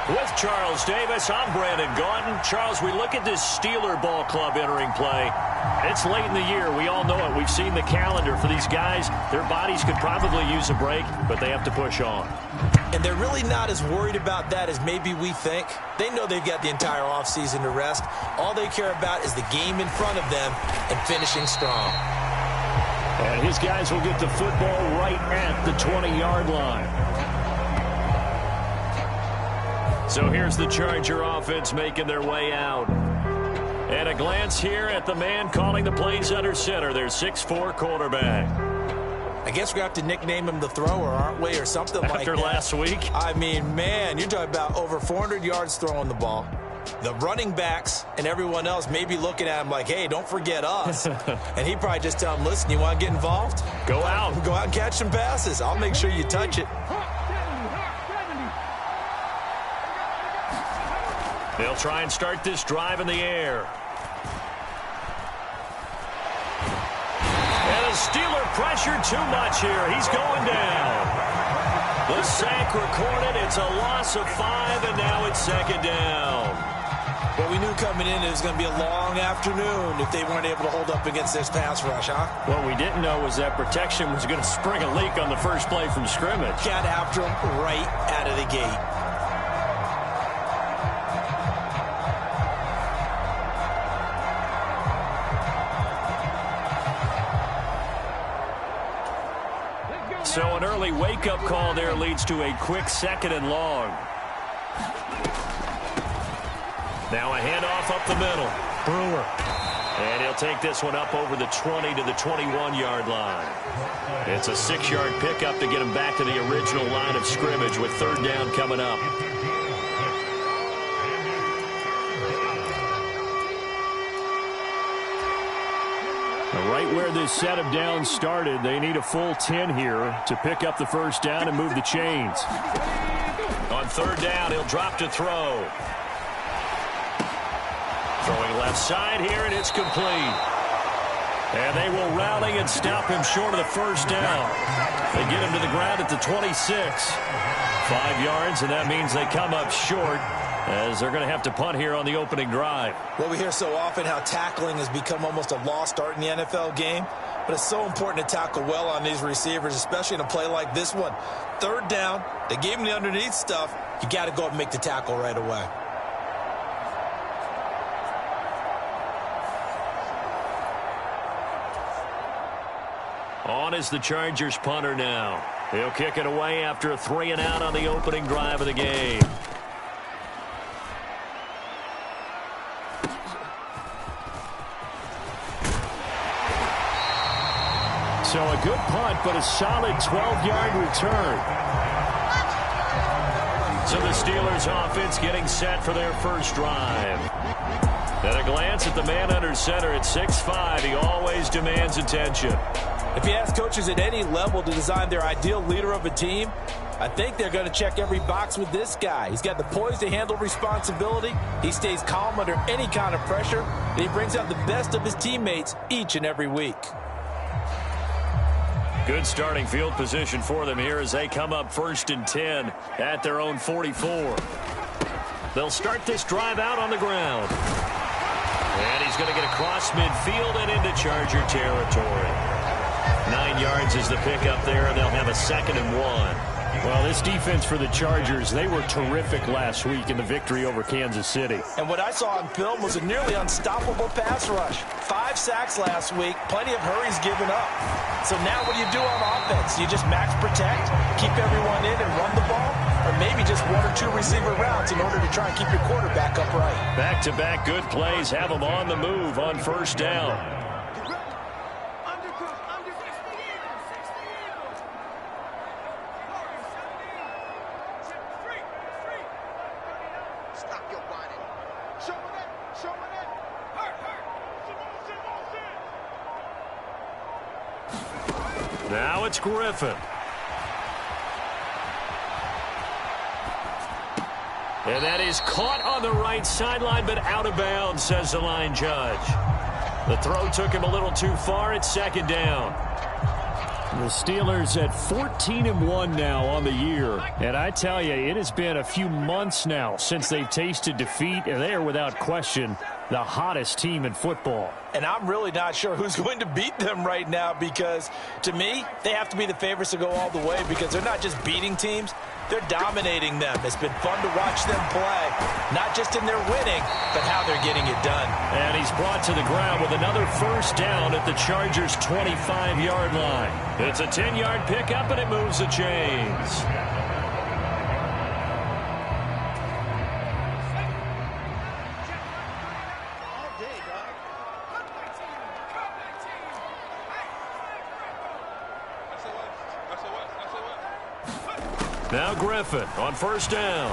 With Charles Davis, I'm Brandon Gaudin. Charles, we look at this Steeler ball club entering play. It's late in the year. We all know it. We've seen the calendar for these guys. Their bodies could probably use a break, but they have to push on. And they're really not as worried about that as maybe we think. They know they've got the entire offseason to rest. All they care about is the game in front of them and finishing strong. And his guys will get the football right at the 20-yard line. So here's the Charger offense making their way out. And a glance here at the man calling the plays under center, their 6'4" quarterback. I guess we're going to have to nickname him the thrower, aren't we, or something like that. After last week? I mean, man, you're talking about over 400 yards throwing the ball. The running backs and everyone else may be looking at him like, hey, don't forget us. And he probably just tell him, listen, you want to get involved? Go out. Go out and catch some passes. I'll make sure you touch it. They'll try and start this drive in the air. And the Steeler pressure too much here. He's going down. The sack recorded. It's a loss of 5, and now it's second down. Well, we knew coming in it was going to be a long afternoon if they weren't able to hold up against this pass rush, huh? What we didn't know was that protection was going to spring a leak on the first play from scrimmage. Got after him right out of the gate. So an early wake-up call there leads to a quick second and long. Now a handoff up the middle. Brewer. And he'll take this one up over the 20 to the 21-yard line. It's a 6-yard pickup to get him back to the original line of scrimmage with third down coming up. Right where this set of downs started, they need a full 10 here to pick up the first down and move the chains. On third down, he'll drop to throw. Throwing left side here, and it's complete. And they will rally and stop him short of the first down. They get him to the ground at the 26. 5 yards, and that means they come up short, as they're going to have to punt here on the opening drive. Well, we hear so often how tackling has become almost a lost art in the NFL game, but it's so important to tackle well on these receivers, especially in a play like this one. Third down, they gave him the underneath stuff. You got to go up and make the tackle right away. On is the Chargers punter now. He'll kick it away after a 3-and-out on the opening drive of the game. So a good punt, but a solid 12-yard return. So the Steelers offense getting set for their first drive. At a glance at the man under center at 6'5", he always demands attention. If you ask coaches at any level to design their ideal leader of a team, I think they're going to check every box with this guy. He's got the poise to handle responsibility. He stays calm under any kind of pressure, and he brings out the best of his teammates each and every week. Good starting field position for them here as they come up 1st and 10 at their own 44. They'll start this drive out on the ground. And he's going to get across midfield and into Charger territory. 9 yards is the pickup there, and they'll have a 2nd and 1. Well, this defense for the Chargers, they were terrific last week in the victory over Kansas City. And what I saw on film was a nearly unstoppable pass rush. 5 sacks last week, plenty of hurries given up. So now what do you do on offense? You just max protect, keep everyone in and run the ball? Or maybe just 1 or 2 receiver routes in order to try and keep your quarterback upright? Back-to-back good plays have them on the move on first down. Now it's Griffin. And that is caught on the right sideline, but out of bounds, says the line judge. The throw took him a little too far. It's 2nd down. The Steelers at 14-1 now on the year. And I tell you, it has been a few months now since they've tasted defeat, and they are without question the hottest team in football. And I'm really not sure who's going to beat them right now, because to me, they have to be the favorites to go all the way, because they're not just beating teams, they're dominating them. It's been fun to watch them play, not just in their winning, but how they're getting it done. And he's brought to the ground with another first down at the Chargers' 25-yard line. It's a 10-yard pickup, and it moves the chains. Now Griffin on first down.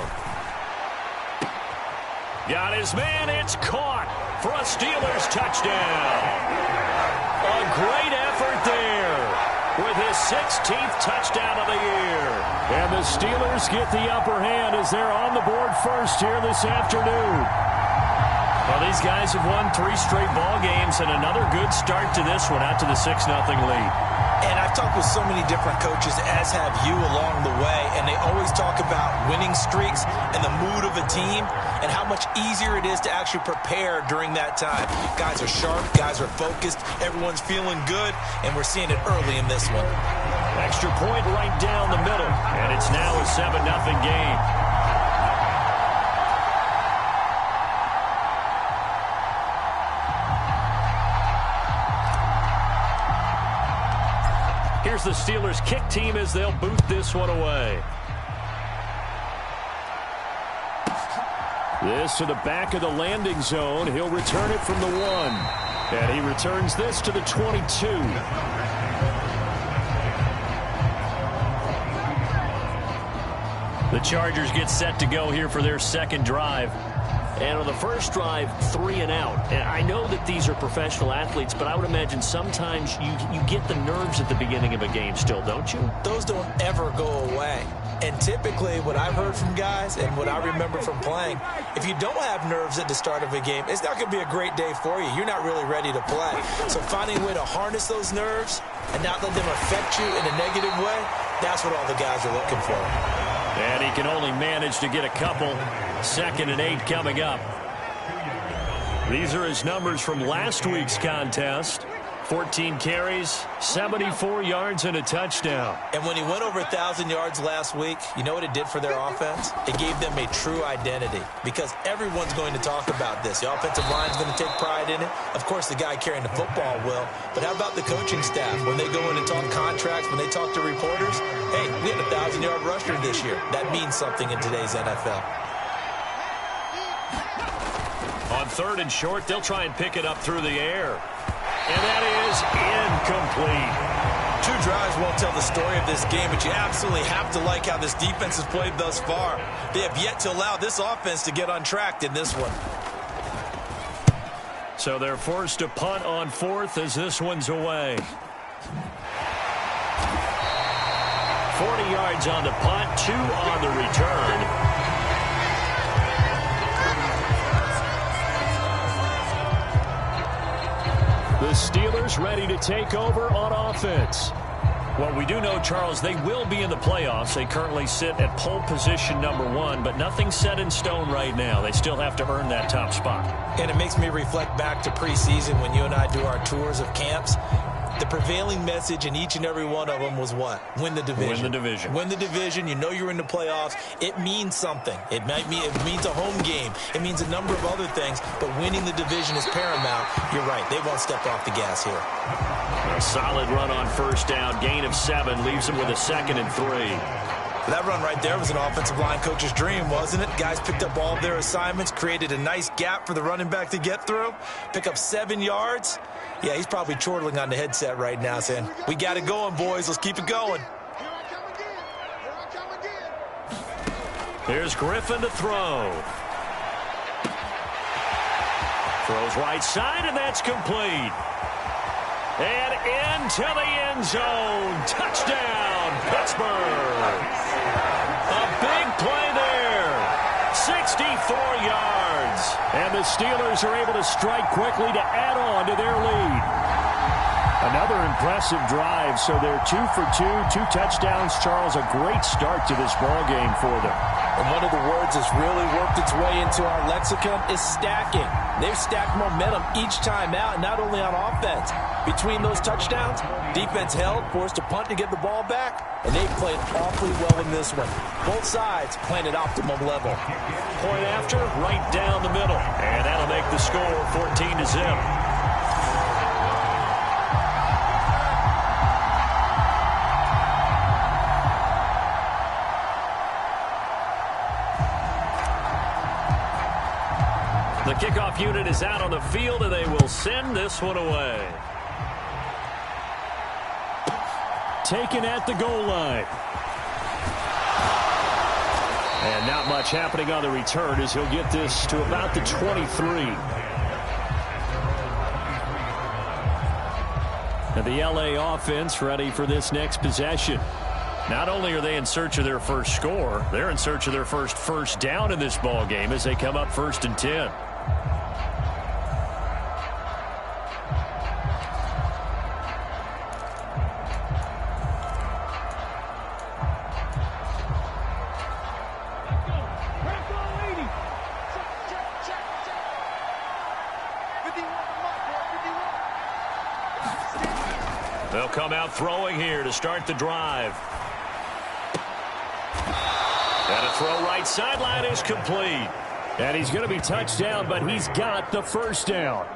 Got his man. It's caught for a Steelers touchdown. A great effort there with his 16th touchdown of the year. And the Steelers get the upper hand as they're on the board first here this afternoon. Well, these guys have won 3 straight ball games, and another good start to this one out to the 6-0 lead. And I've talked with so many different coaches, as have you, along the way, and they always talk about winning streaks and the mood of a team and how much easier it is to actually prepare during that time. Guys are sharp, guys are focused, everyone's feeling good, and we're seeing it early in this one. Extra point right down the middle, and it's now a 7-0 game. Here's the Steelers kick team as they'll boot this one away. This to the back of the landing zone. He'll return it from the 1. And he returns this to the 22. The Chargers get set to go here for their second drive. And on the first drive, 3 and out. And I know that these are professional athletes, but I would imagine sometimes you get the nerves at the beginning of a game still, don't you? Those don't ever go away. And typically what I've heard from guys and what I remember from playing, if you don't have nerves at the start of a game, it's not going to be a great day for you. You're not really ready to play. So finding a way to harness those nerves and not let them affect you in a negative way, that's what all the guys are looking for. And he can only manage to get a couple. 2nd and 8 coming up. These are his numbers from last week's contest. 14 carries, 74 yards, and a touchdown. And when he went over 1,000 yards last week, you know what it did for their offense? It gave them a true identity, because everyone's going to talk about this. The offensive line's going to take pride in it. Of course, the guy carrying the football will. But how about the coaching staff? When they go in and talk contracts, when they talk to reporters, hey, we had a 1,000-yard rusher this year. That means something in today's NFL. On 3rd and short, they'll try and pick it up through the air. And that is incomplete. 2 drives won't tell the story of this game, but you absolutely have to like how this defense has played thus far. They have yet to allow this offense to get untracked in this one. So they're forced to punt on 4th as this one's away. 40 yards on the punt, 2 on the return. The Steelers ready to take over on offense. Well, we do know, Charles, they will be in the playoffs. They currently sit at pole position number 1, but nothing's set in stone right now. They still have to earn that top spot. And it makes me reflect back to preseason when you and I do our tours of camps. The prevailing message in each and every one of them was what? Win the division. Win the division. Win the division. You know you're in the playoffs. It means something. It means a home game. It means a number of other things, but winning the division is paramount. You're right. They won't step off the gas here. A solid run on first down. Gain of 7 leaves them with a 2nd and 3. That run right there was an offensive line coach's dream, wasn't it? Guys picked up all of their assignments, created a nice gap for the running back to get through, pick up 7 yards. Yeah, he's probably chortling on the headset right now saying, we got it going, boys. Let's keep it going. Here's Griffin to throw. Throws right side, and that's complete. And into the end zone. Touchdown, Pittsburgh. A big play there. 64 yards. And the Steelers are able to strike quickly to add on to their lead. Another impressive drive, so they're 2 for 2, 2 touchdowns. Charles, a great start to this ball game for them. And one of the words that's really worked its way into our lexicon is stacking. They've stacked momentum each time out, not only on offense. Between those touchdowns, defense held, forced a punt to get the ball back, and they played awfully well in this one. Both sides playing at optimum level. Point after, right down the middle. And that'll make the score 14-0. The kickoff unit is out on the field, and they will send this one away. Taken at the goal line. And not much happening on the return as he'll get this to about the 23. And the LA offense ready for this next possession. Not only are they in search of their first score, they're in search of their first down in this ball game as they come up 1st and 10. They'll come out throwing here to start the drive. And a throw right sideline is complete. And he's going to be touched down, but he's got the first down.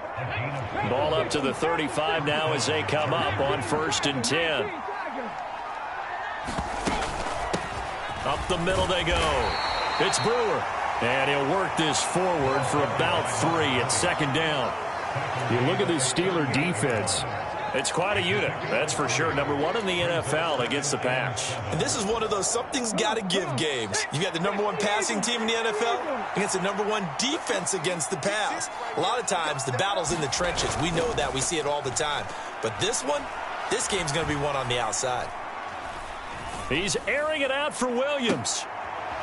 Ball up to the 35 now as they come up on 1st and 10. Up the middle they go. It's Brewer. And he'll work this forward for about 3 at 2nd down. You look at this Steeler defense. It's quite a unit, that's for sure. Number 1 in the NFL against the pass. And this is one of those something's got to give games. You got the number 1 passing team in the NFL against the number 1 defense against the pass. A lot of times the battle's in the trenches. We know that. We see it all the time. But this game's going to be won on the outside. He's airing it out for Williams.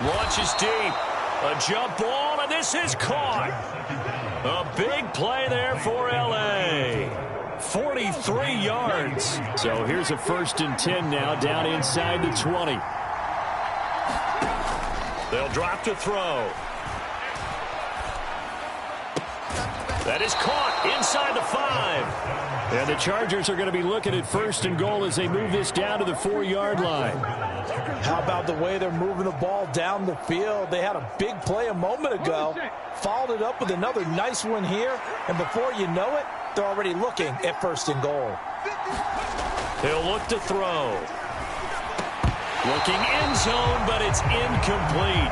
Launches deep. A jump ball, and this is caught. A big play there for L.A. 43 yards. So here's a 1st and 10 now down inside the 20. They'll drop to throw. That is caught inside the 5. And the Chargers are going to be looking at 1st and goal as they move this down to the 4-yard line. How about the way they're moving the ball down the field? They had a big play a moment ago. Followed it up with another nice one here. And before you know it, they're already looking at 1st and goal. He'll look to throw. Looking end zone, but it's incomplete.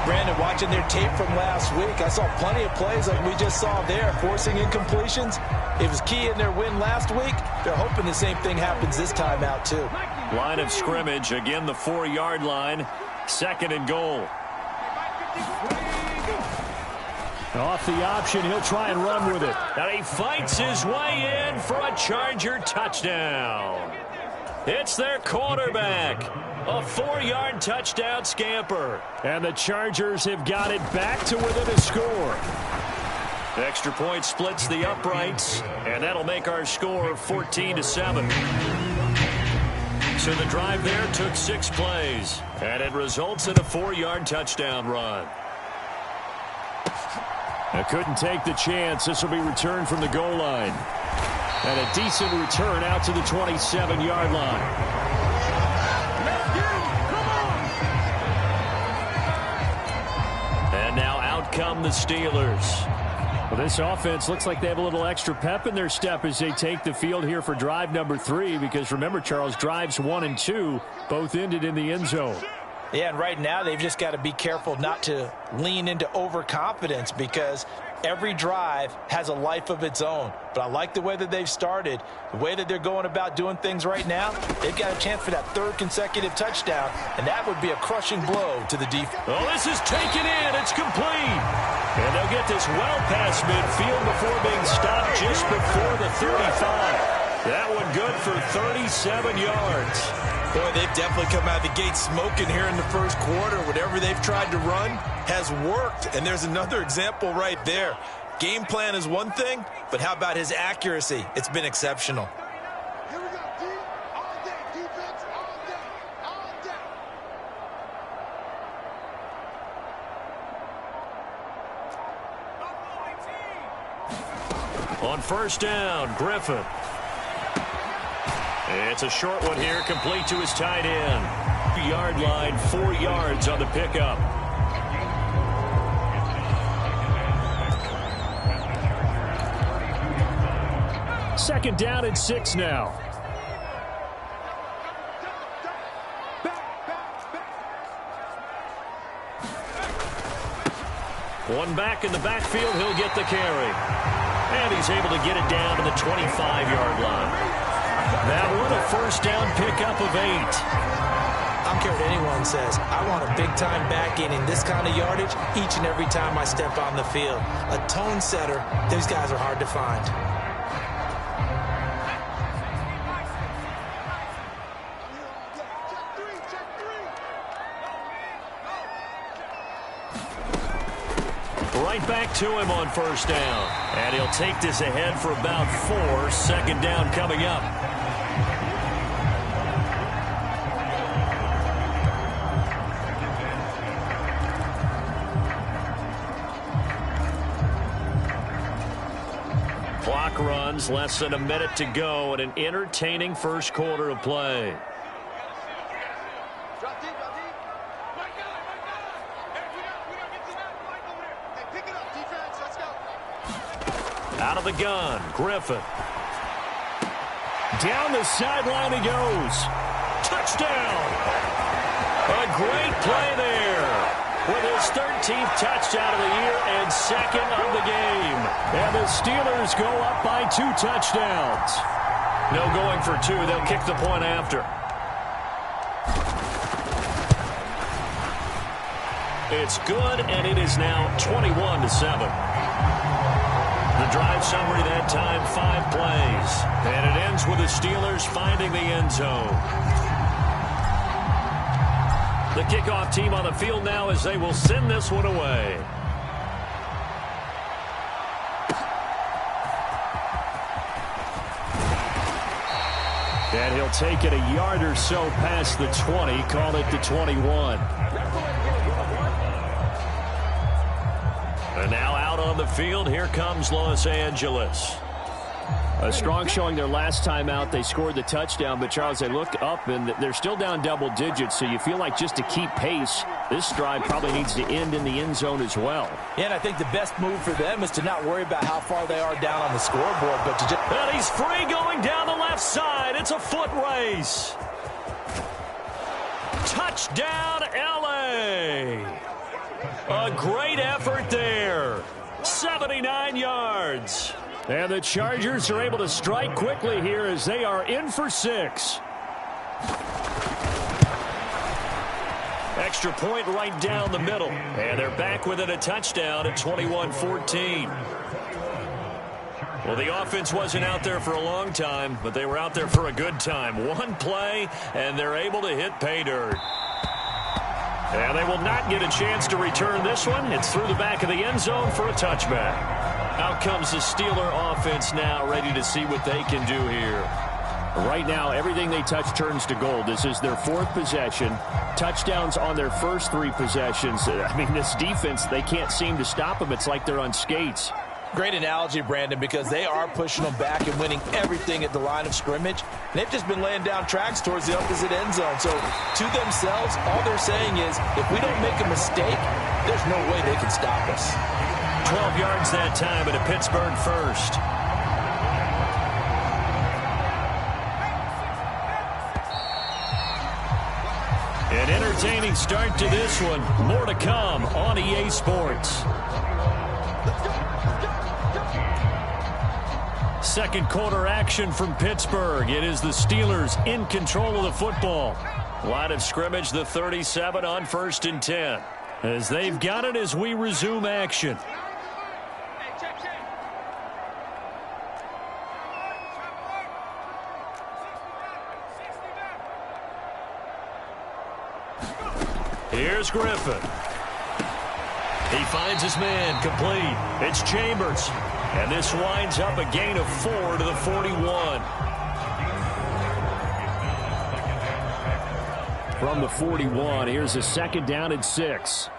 Brandon, watching their tape from last week, I saw plenty of plays like we just saw there, forcing incompletions. It was key in their win last week. They're hoping the same thing happens this time out, too. Line of scrimmage, again the 4-yard line, 2nd and goal. Off the option, he'll try and run with it. And he fights his way in for a Charger touchdown. It's their quarterback. A 4-yard touchdown scamper. And the Chargers have got it back to within a score. Extra point splits the uprights, and that'll make our score 14-7. So the drive there took 6 plays, and it results in a 4-yard touchdown run. I couldn't take the chance. This will be returned from the goal line. And a decent return out to the 27-yard line. And now out come the Steelers. Well, this offense looks like they have a little extra pep in their step as they take the field here for drive number 3. Because remember, Charles, drives 1 and 2 both ended in the end zone. Yeah, and right now they've just got to be careful not to lean into overconfidence because every drive has a life of its own. But I like the way that they've started, the way that they're going about doing things right now. They've got a chance for that 3rd consecutive touchdown, and that would be a crushing blow to the defense. Oh, this is taken in. It's complete. And they'll get this well past midfield before being stopped just before the 35. That one good for 37 yards. Boy, they've definitely come out of the gate smoking here in the 1st quarter. Whatever they've tried to run has worked. And there's another example right there. Game plan is one thing, but how about his accuracy? It's been exceptional. On first down, Griffin. It's a short one here, complete to his tight end. Yard line, 4 yards on the pickup. Second down and 6 now. One back in the backfield, he'll get the carry. And he's able to get it down to the 25-yard line. That one a first down pickup of 8. I don't care what anyone says. I want a big-time back gaining this kind of yardage each and every time I step on the field. A tone setter, those guys are hard to find. Right back to him on first down. And he'll take this ahead for about 4. Second down coming up. Clock runs, less than a minute to go in an entertaining first quarter of play. Out of the gun, Griffin. Down the sideline he goes. Touchdown! A great play there. With his 13th touchdown of the year and second of the game. And the Steelers go up by 2 touchdowns. No going for 2. They'll kick the point after. It's good, and it is now 21-7. The drive summary that time, 5 plays. And it ends with the Steelers finding the end zone. The kickoff team on the field now as they will send this one away. And he'll take it a yard or so past the 20, call it the 21. And now out on the field, here comes Los Angeles. A strong showing their last time out. They scored the touchdown, but Charles, they look up and they're still down double digits, so you feel like just to keep pace, this drive probably needs to end in the end zone as well. Yeah, and I think the best move for them is to not worry about how far they are down on the scoreboard, but to just... And he's free going down the left side. It's a foot race. Touchdown, LA. A great effort there. 79 yards. And the Chargers are able to strike quickly here as they are in for 6. Extra point right down the middle. And they're back within a touchdown at 21-14. Well, the offense wasn't out there for a long time, but they were out there for a good time. One play, and they're able to hit pay dirt. And they will not get a chance to return this one. It's through the back of the end zone for a touchback. Out comes the Steeler offense now, ready to see what they can do here. Right now, everything they touch turns to gold. This is their 4th possession. Touchdowns on their first 3 possessions. I mean, this defense, they can't seem to stop them. It's like they're on skates. Great analogy, Brandon, because they are pushing them back and winning everything at the line of scrimmage. And they've just been laying down tracks towards the opposite end zone. So to themselves, all they're saying is, if we don't make a mistake, there's no way they can stop us. 12 yards that time at a Pittsburgh first. An entertaining start to this one. More to come on EA Sports. Second quarter action from Pittsburgh. It is the Steelers in control of the football. Line of scrimmage, the 37 on 1st and 10. As they've got it as we resume action. Here's Griffin. He finds his man, complete. It's Chambers. And this winds up a gain of 4 to the 41. From the 41, here's a second down and 6.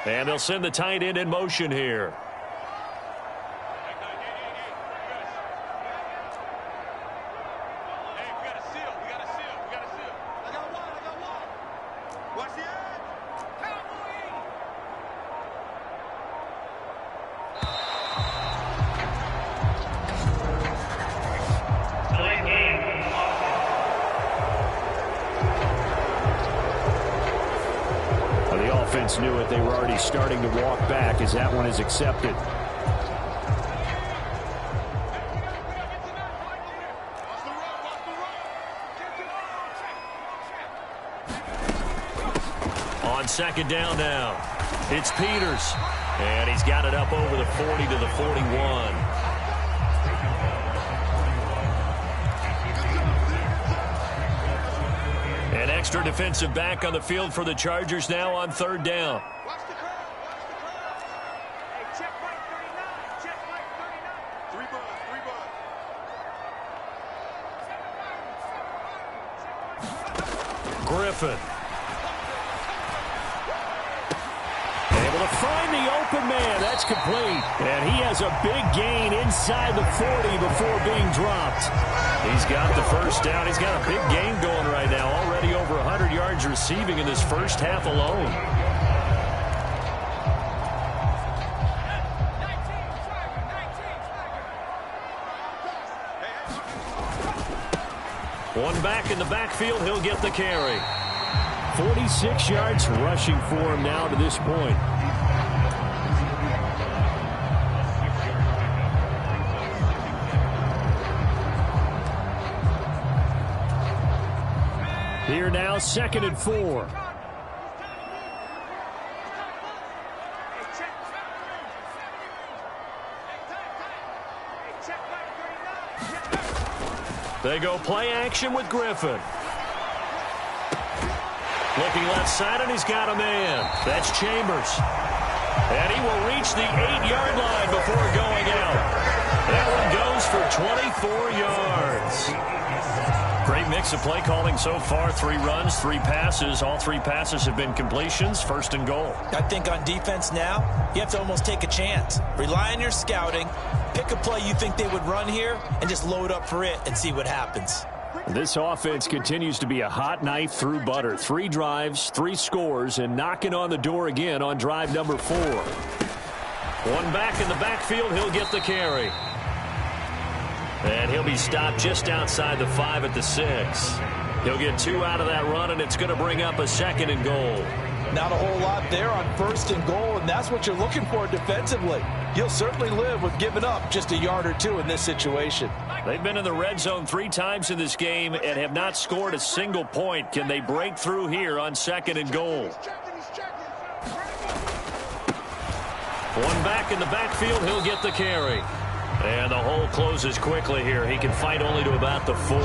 And they'll send the tight end in motion here. Knew it. They were already starting to walk back as that one is accepted. On second down now, it's Peters. And he's got it up over the 40 to the 41. An extra defensive back on the field for the Chargers now on third down. Watch the crowd. Watch the crowd. Hey, check right 39. Check right 39. Three buds. Griffin. Able to find the open man. That's complete. And he has a big gain inside the 40 before being dropped. He's got the first down. He's got a big game going right now. Already over 100 yards receiving in this first half alone. One back in the backfield. He'll get the carry. 46 yards rushing for him now to this point. Here now, 2nd and 4. They go play action with Griffin. Looking left side, and he's got a man. That's Chambers. And he will reach the 8-yard line before going out. That one goes for 24 yards. Great mix of play calling so far. 3 runs, 3 passes. All 3 passes have been completions. 1st and goal. I think on defense now, you have to almost take a chance. Rely on your scouting. Pick a play you think they would run here and just load up for it and see what happens. This offense continues to be a hot knife through butter. 3 drives, 3 scores, and knocking on the door again on drive number 4. One back in the backfield. He'll get the carry. And he'll be stopped just outside the 5 at the 6. He'll get 2 out of that run, and it's going to bring up a 2nd and goal. Not a whole lot there on 1st and goal, and that's what you're looking for defensively. You'll certainly live with giving up just a yard or 2 in this situation. They've been in the red zone 3 times in this game and have not scored a single point. Can they break through here on 2nd and goal? One back in the backfield. He'll get the carry. And the hole closes quickly here. He can fight only to about the 4.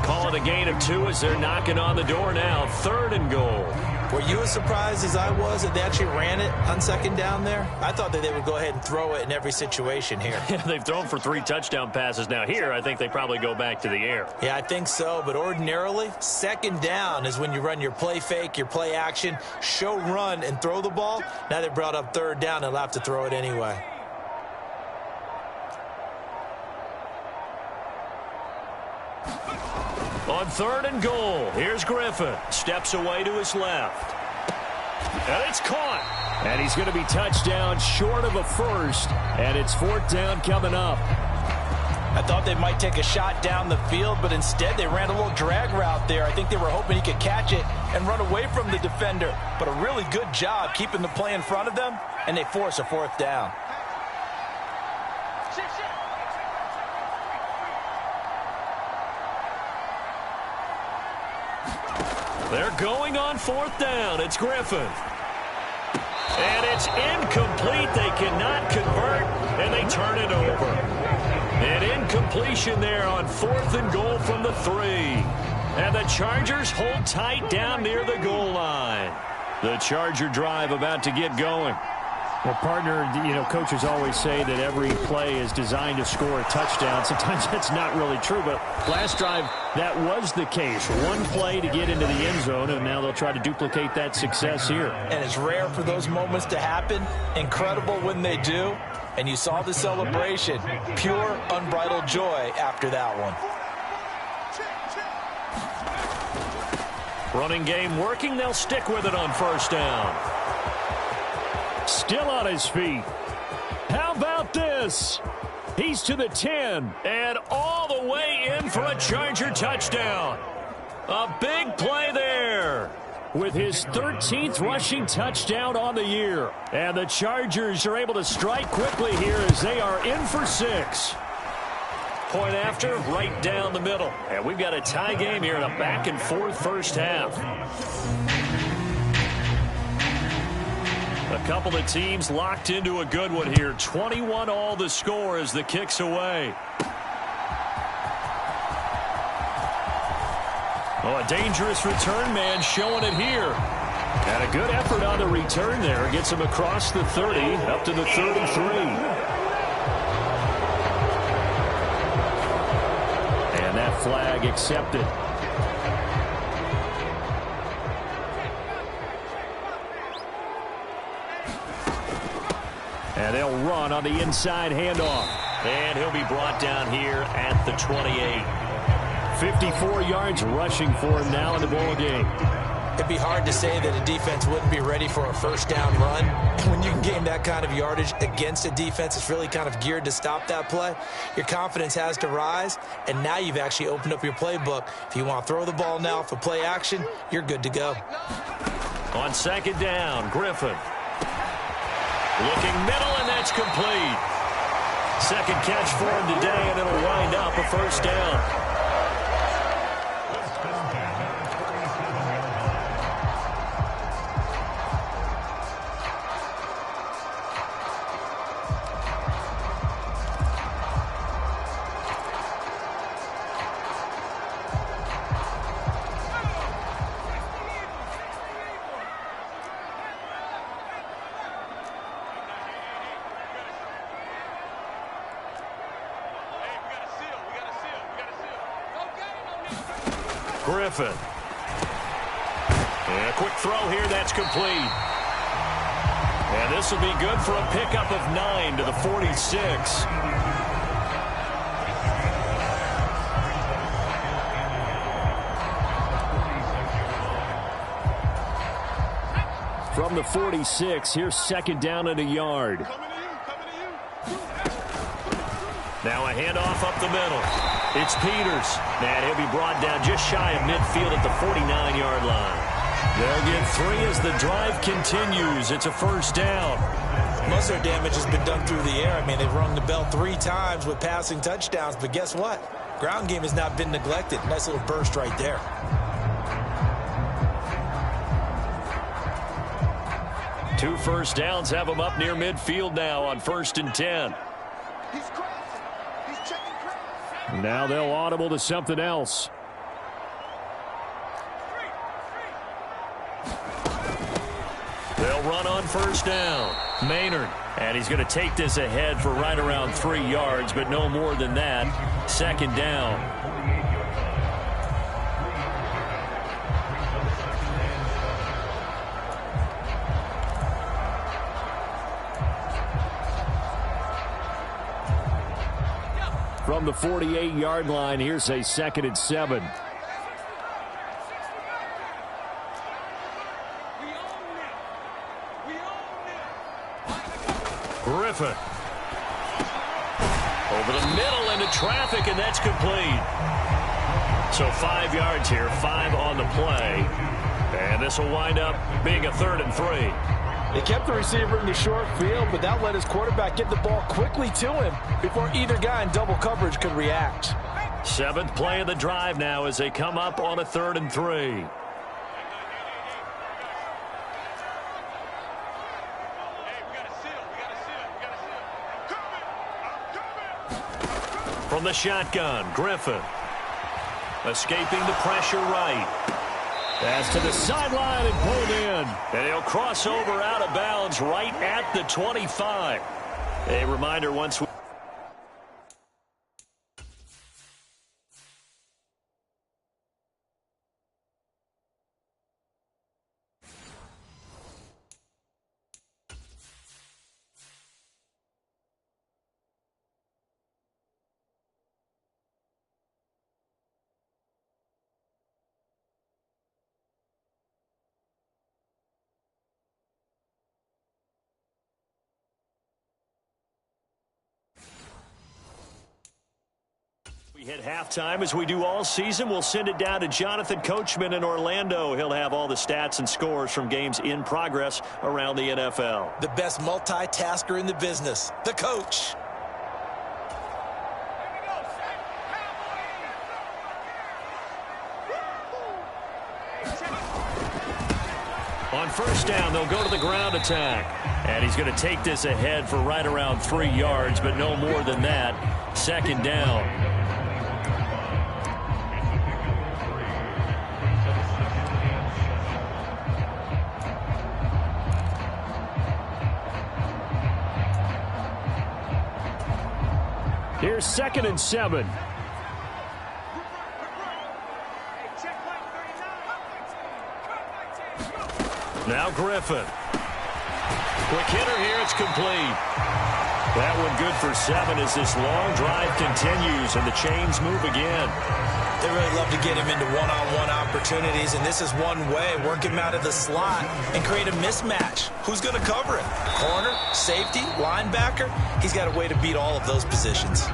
Call it a gain of 2 as they're knocking on the door now. 3rd and goal. Were you as surprised as I was that they actually ran it on 2nd down there? I thought that they would go ahead and throw it in every situation here. They've thrown for 3 touchdown passes now. Here, I think they probably go back to the air. Yeah, I think so. But ordinarily, 2nd down is when you run your play fake, your play action, show run, and throw the ball. Now they brought up 3rd down. They'll have to throw it anyway. On 3rd and goal, here's Griffin. Steps away to his left. And it's caught. And he's going to be touched down short of a first. And it's 4th down coming up. I thought they might take a shot down the field, but instead they ran a little drag route there. I think they were hoping he could catch it and run away from the defender. But a really good job keeping the play in front of them, and they force a 4th down. They're going on 4th down. It's Griffin. And it's incomplete. They cannot convert, and they turn it over. An incompletion there on 4th and goal from the 3. And the Chargers hold tight down near the goal line. The Charger drive about to get going. Well, partner, coaches always say that every play is designed to score a touchdown. Sometimes that's not really true, but last drive, that was the case. One play to get into the end zone, and now they'll try to duplicate that success here. And it's rare for those moments to happen. Incredible when they do. And you saw the celebration. Pure, unbridled joy after that one. Running game working. They'll stick with it on first down. Still on his feet. How about this? He's to the 10 and all the way in for a Charger touchdown. A big play there with his 13th rushing touchdown on the year. And the Chargers are able to strike quickly here as they are in for 6. Point after, right down the middle. And we've got a tie game here in a back-and-forth first half. A couple of teams locked into a good one here. 21-all the score as the kick's away. Oh, a dangerous return man showing it here. And a good effort on the return there. Gets him across the 30, up to the 33. And that flag accepted. And they'll run on the inside handoff. And he'll be brought down here at the 28. 54 yards rushing for him now in the ball game. It'd be hard to say that a defense wouldn't be ready for a first down run. When you can gain that kind of yardage against a defense that's really kind of geared to stop that play, your confidence has to rise, and now you've actually opened up your playbook. If you want to throw the ball now for play action, you're good to go. On second down, Griffin. Looking middle, and that's complete. Second catch for him today, and it'll wind up a first down. Griffin. And a quick throw here, that's complete. And this will be good for a pickup of 9 to the 46. From the 46, here's second down and a yard. Now a handoff up the middle. It's Peters. And he'll be brought down just shy of midfield at the 49-yard line. They'll get 3 as the drive continues. It's a first down. Most of their damage has been done through the air. I mean, they've rung the bell 3 times with passing touchdowns. But guess what? Ground game has not been neglected. Nice little burst right there. Two first downs have them up near midfield now on 1st and 10. Now they'll audible to something else. They'll run on first down. Maynard. And he's going to take this ahead for right around 3 yards, but no more than that. Second down. From the 48-yard line, here's a 2nd and 7. Griffin. Over the middle into traffic, and that's complete. So 5 yards here, 5 on the play. And this will wind up being a 3rd and 3. They kept the receiver in the short field, but that let his quarterback get the ball quickly to him before either guy in double coverage could react. 7th play of the drive now as they come up on a 3rd and 3. From the shotgun, Griffin. Escaping the pressure right. Pass to the sideline and pulled in. And he'll cross over out of bounds right at the 25. A reminder once we... We hit halftime as we do all season. We'll send it down to Jonathan Coachman in Orlando. He'll have all the stats and scores from games in progress around the NFL. The best multitasker in the business, the coach. On first down, they'll go to the ground attack. And he's going to take this ahead for right around 3 yards, but no more than that. Second down. Here's 2nd and 7. Now Griffin. Quick hitter here. It's complete. That one good for 7 as this long drive continues and the chains move again. They really love to get him into one-on-one opportunities, and this is one way. Work him out of the slot and create a mismatch. Who's going to cover it? Corner, safety, linebacker? He's got a way to beat all of those positions.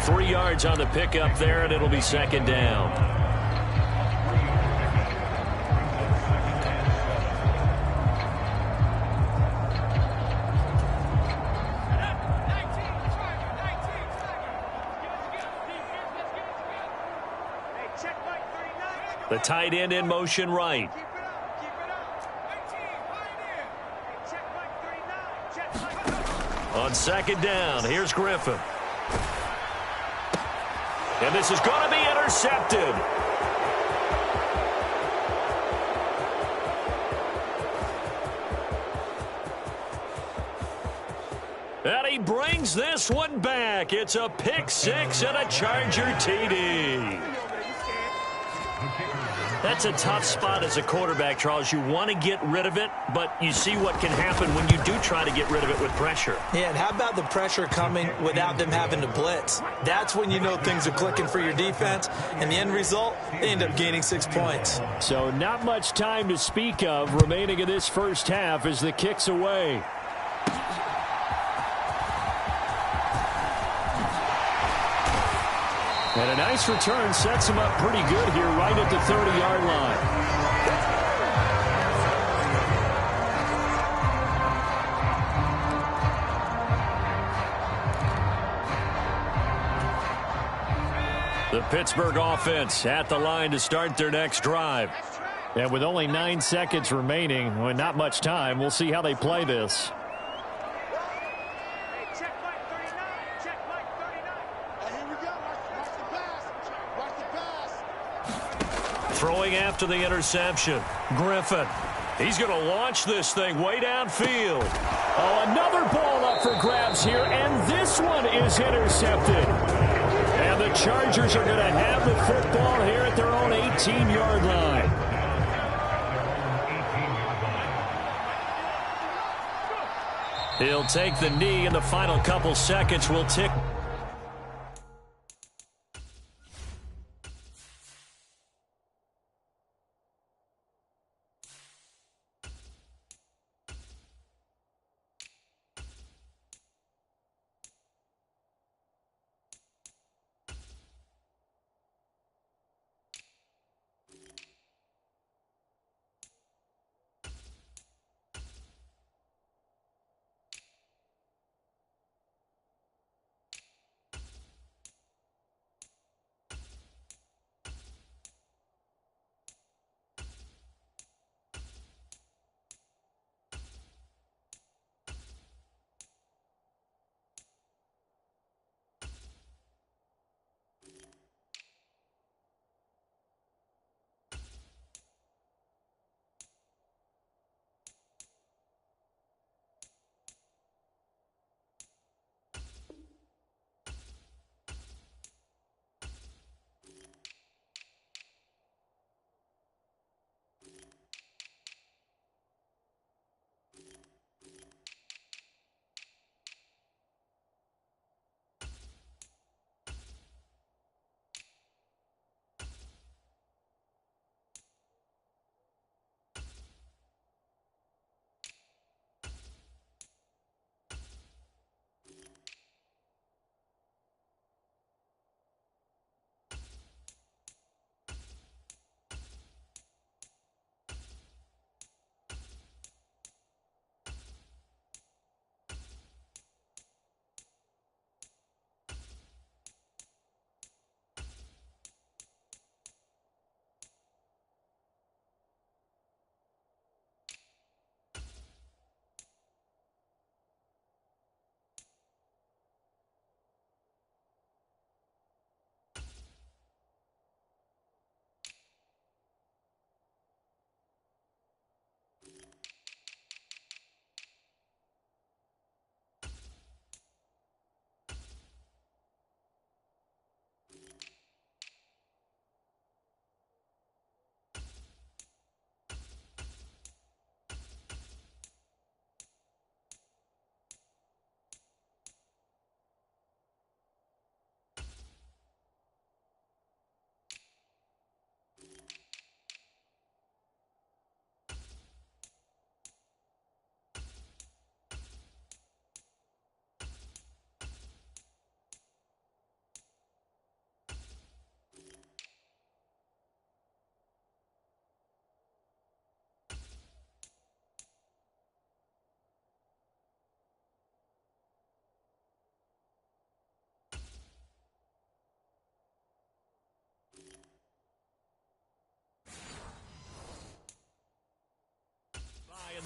3 yards on the pickup there, and it'll be second down. The tight end in motion right. On second down, here's Griffin. And this is going to be intercepted. And he brings this one back. It's a pick six and a Charger TD. That's a tough spot as a quarterback, Charles. You want to get rid of it, but you see what can happen when you do try to get rid of it with pressure. Yeah, and how about the pressure coming without them having to blitz? That's when you know things are clicking for your defense, and the end result, they end up gaining 6 points. So not much time to speak of remaining in this first half as the kick's away. And a nice return sets him up pretty good here right at the 30-yard line. The Pittsburgh offense at the line to start their next drive. And with only 9 seconds remaining, well, not much time, we'll see how they play this. Throwing after the interception. Griffin. He's going to launch this thing way downfield. Oh, another ball up for grabs here, and this one is intercepted. And the Chargers are going to have the football here at their own 18-yard line. He'll take the knee in the final couple seconds. Will tick.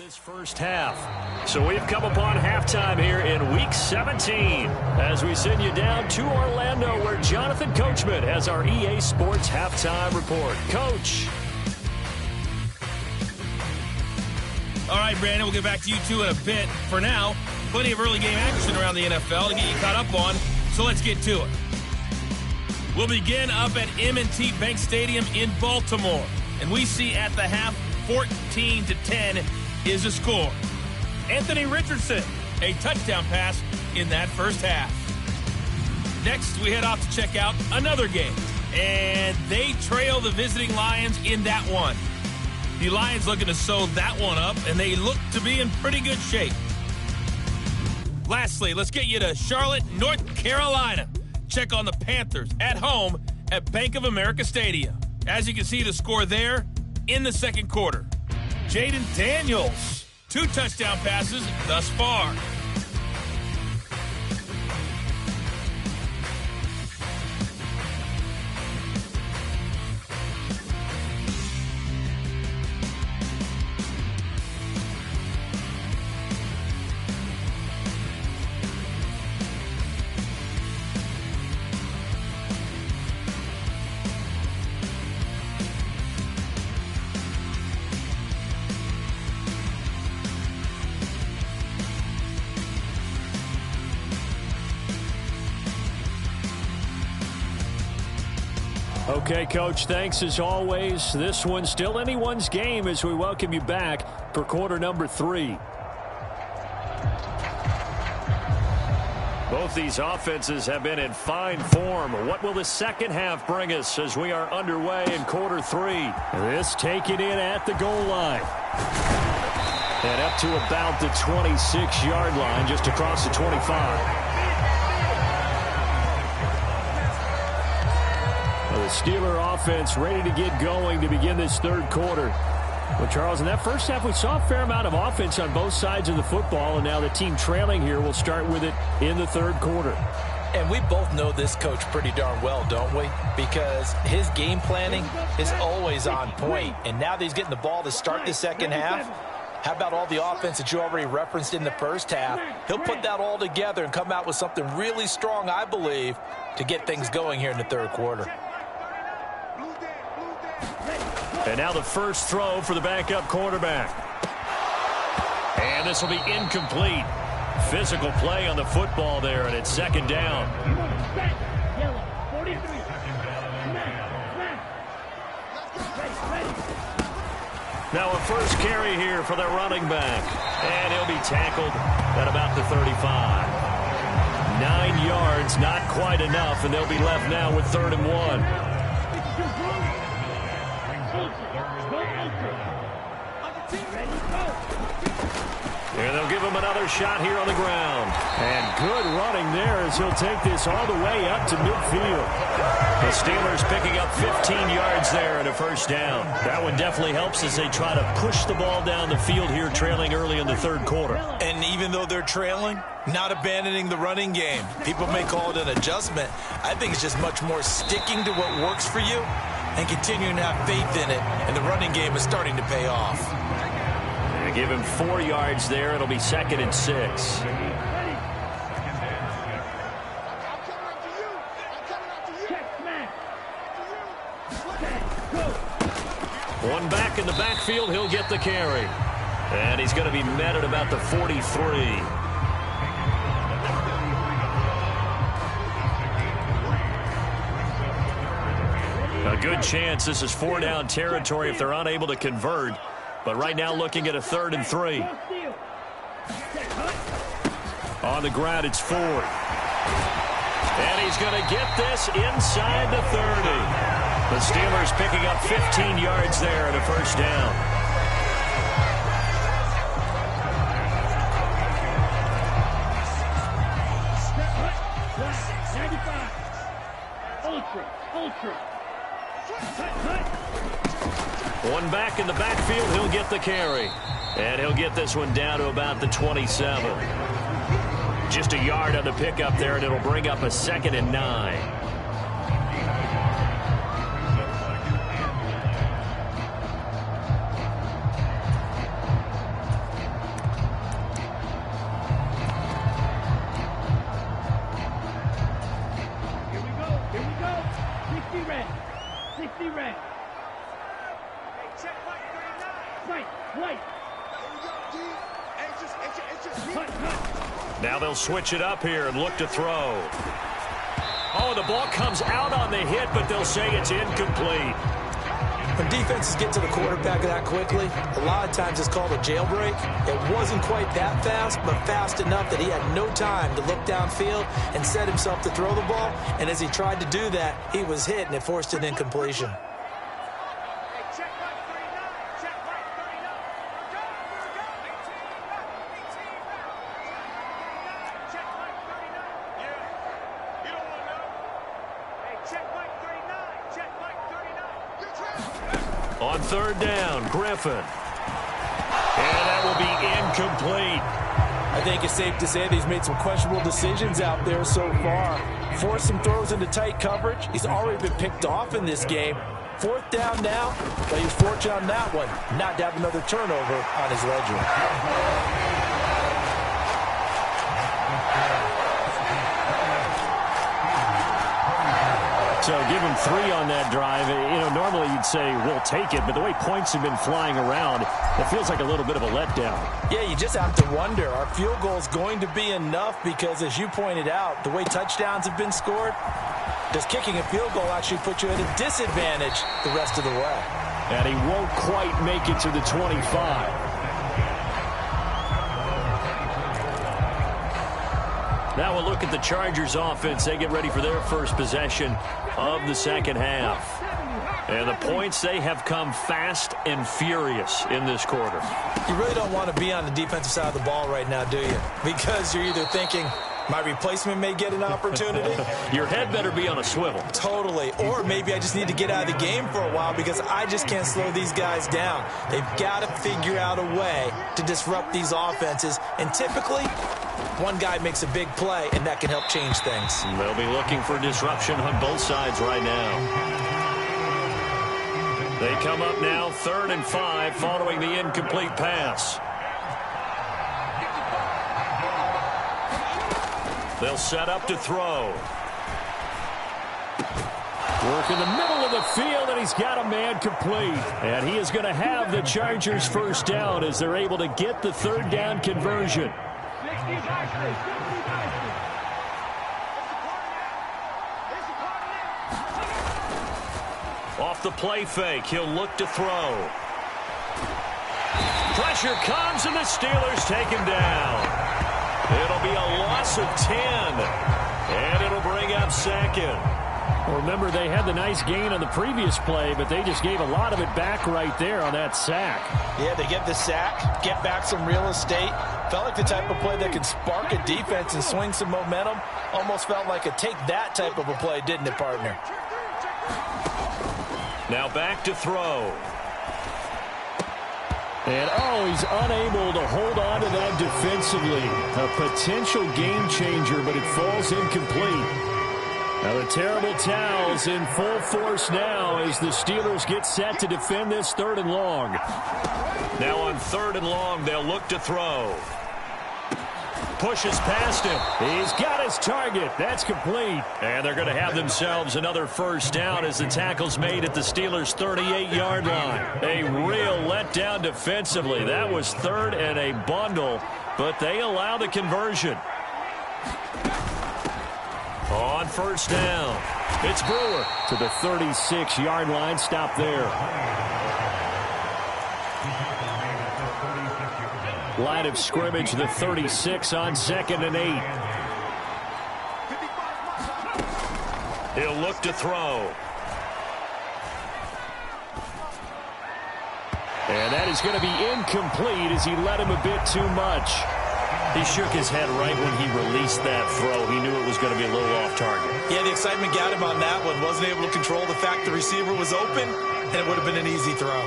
this first half. So we've come upon halftime here in Week 17 as we send you down to Orlando where Jonathan Coachman has our EA Sports halftime report. Coach. All right, Brandon, we'll get back to you two in a bit. For now, plenty of early game action around the NFL to get you caught up on, so let's get to it. We'll begin up at M&T Bank Stadium in Baltimore, and we see at the half 14-10 is the score. Anthony Richardson, a touchdown pass in that first half. Next, we head off to check out another game, and they trail the visiting Lions in that one. The Lions looking to sew that one up, and they look to be in pretty good shape. Lastly, let's get you to Charlotte, North Carolina. Check on the Panthers at home at Bank of America Stadium. As you can see, the score there in the second quarter. Jaden Daniels, 2 touchdown passes thus far. Okay, Coach, thanks as always. This one's still anyone's game as we welcome you back for quarter number 3. Both these offenses have been in fine form. What will the second half bring us as we are underway in quarter 3? This taken in at the goal line. And up to about the 26-yard line, just across the 25. The Steeler offense ready to get going to begin this third quarter. Well, Charles, in that first half, we saw a fair amount of offense on both sides of the football, and now the team trailing here will start with it in the third quarter. And we both know this coach pretty darn well, don't we? Because his game planning is always on point. And now that he's getting the ball to start the second half, how about all the offense that you already referenced in the first half? He'll put that all together and come out with something really strong, I believe, to get things going here in the third quarter. And now the first throw for the backup quarterback. And this will be incomplete. Physical play on the football there, and it's second down. Now a first carry here for the running back. And he'll be tackled at about the 35. 9 yards, not quite enough, and they'll be left now with 3rd and 1. And they'll give him another shot here on the ground. And good running there as he'll take this all the way up to midfield. The Steelers picking up 15 yards there and a first down. That one definitely helps as they try to push the ball down the field here, trailing early in the third quarter. And even though they're trailing, not abandoning the running game. People may call it an adjustment. I think it's just much more sticking to what works for you and continuing to have faith in it. And the running game is starting to pay off. Give him 4 yards there. It'll be 2nd and 6. One back in the backfield. He'll get the carry. And he's going to be met at about the 43. A good chance this is 4-down territory if they're unable to convert. But right now looking at a 3rd and 3. On the ground, it's Ford. And he's going to get this inside the 30. The Steelers picking up 15 yards there and a first down. One back in the backfield, he'll get the carry. And he'll get this one down to about the 27. Just a yard on the pickup there, and it'll bring up a 2nd and 9. red. 60 red. Hey, check white 39. Right, white. Now they'll switch it up here and look to throw. Oh, the ball comes out on the hit, but they'll say it's incomplete. When defenses get to the quarterback that quickly, a lot of times it's called a jailbreak. It wasn't quite that fast, but fast enough that he had no time to look downfield and set himself to throw the ball. And as he tried to do that, he was hit, and it forced an incompletion. On third down, Griffin. And that will be incomplete. I think it's safe to say that he's made some questionable decisions out there so far. Forced some throws into tight coverage. He's already been picked off in this game. Fourth down now, but he was fortunate on that one not to have another turnover on his ledger. So give him 3 on that drive. You know, normally you'd say, we'll take it, but the way points have been flying around, it feels like a little bit of a letdown. Yeah, you just have to wonder, are field goals going to be enough? Because as you pointed out, the way touchdowns have been scored, does kicking a field goal actually put you at a disadvantage the rest of the way? And he won't quite make it to the 25. Now we'll look at the Chargers offense. They get ready for their first possession of the second half. And the points, they have come fast and furious in this quarter. You really don't want to be on the defensive side of the ball right now, do you? Because you're either thinking, my replacement may get an opportunity. Your head better be on a swivel. Totally. Or maybe I just need to get out of the game for a while because I just can't slow these guys down. They've got to figure out a way to disrupt these offenses. And typically, one guy makes a big play, and that can help change things. They'll be looking for disruption on both sides right now. They come up now 3rd and 5 following the incomplete pass. They'll set up to throw. Work in the middle of the field, and he's got a man complete. And he is going to have the Chargers first down as they're able to get the 3rd down conversion. Off the play fake, he'll look to throw. Pressure comes, and the Steelers take him down. It'll be a loss of 10, and it'll bring up 2nd. Well, remember, they had the nice gain on the previous play, but they just gave a lot of it back right there on that sack. Yeah, they get the sack, get back some real estate. Felt like the type of play that could spark a defense and swing some momentum. Almost felt like a take-that type of a play, didn't it, partner? Now back to throw. And, he's unable to hold on to that defensively. A potential game changer, but it falls incomplete. Now the terrible towels in full force now as the Steelers get set to defend this 3rd and long. Now on 3rd and long, they'll look to throw. Pushes past him. He's got his target. That's complete. And they're going to have themselves another first down as the tackle's made at the Steelers' 38-yard line. A real letdown defensively. That was 3rd and a bundle, but they allow the conversion. On first down, it's Brewer to the 36-yard line. Stop there. Line of scrimmage, the 36 on 2nd and 8. He'll look to throw. And that is going to be incomplete as he let him a bit too much. He shook his head right when he released that throw. He knew it was going to be a little off target. Yeah, the excitement got him on that one. Wasn't able to control the fact the receiver was open, and it would have been an easy throw.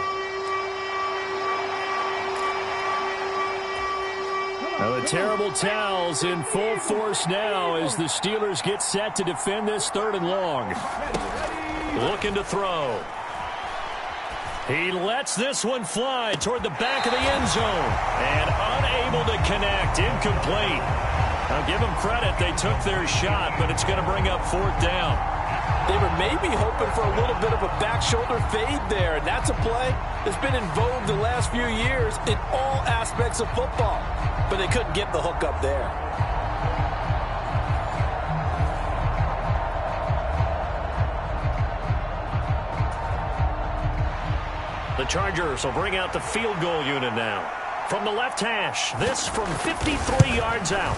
Now the terrible towels in full force now as the Steelers get set to defend this 3rd and long. Looking to throw. He lets this one fly toward the back of the end zone. And unable to connect. Incomplete. I'll give them credit. They took their shot, but it's going to bring up 4th down. They were maybe hoping for a little bit of a back shoulder fade there, and that's a play that's been in vogue the last few years in all aspects of football. But they couldn't get the hook up there. The Chargers will bring out the field goal unit now. From the left hash, this from 53 yards out.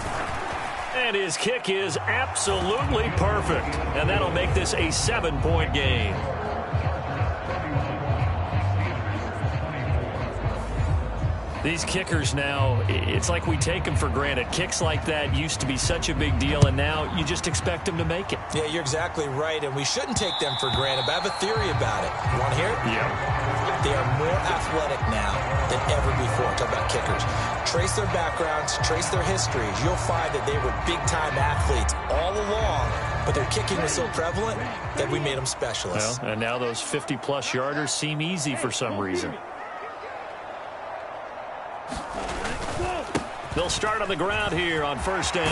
And his kick is absolutely perfect. And that'll make this a 7-point game. These kickers now, it's like we take them for granted. Kicks like that used to be such a big deal, and now you just expect them to make it. Yeah, you're exactly right, and we shouldn't take them for granted, but I have a theory about it. You want to hear it? Yeah. They are more athletic now than ever before. Talk about kickers. Trace their backgrounds, trace their histories. You'll find that they were big-time athletes all along, but their kicking was so prevalent that we made them specialists. Well, and now those 50-plus yarders seem easy for some reason. They'll start on the ground here on first down.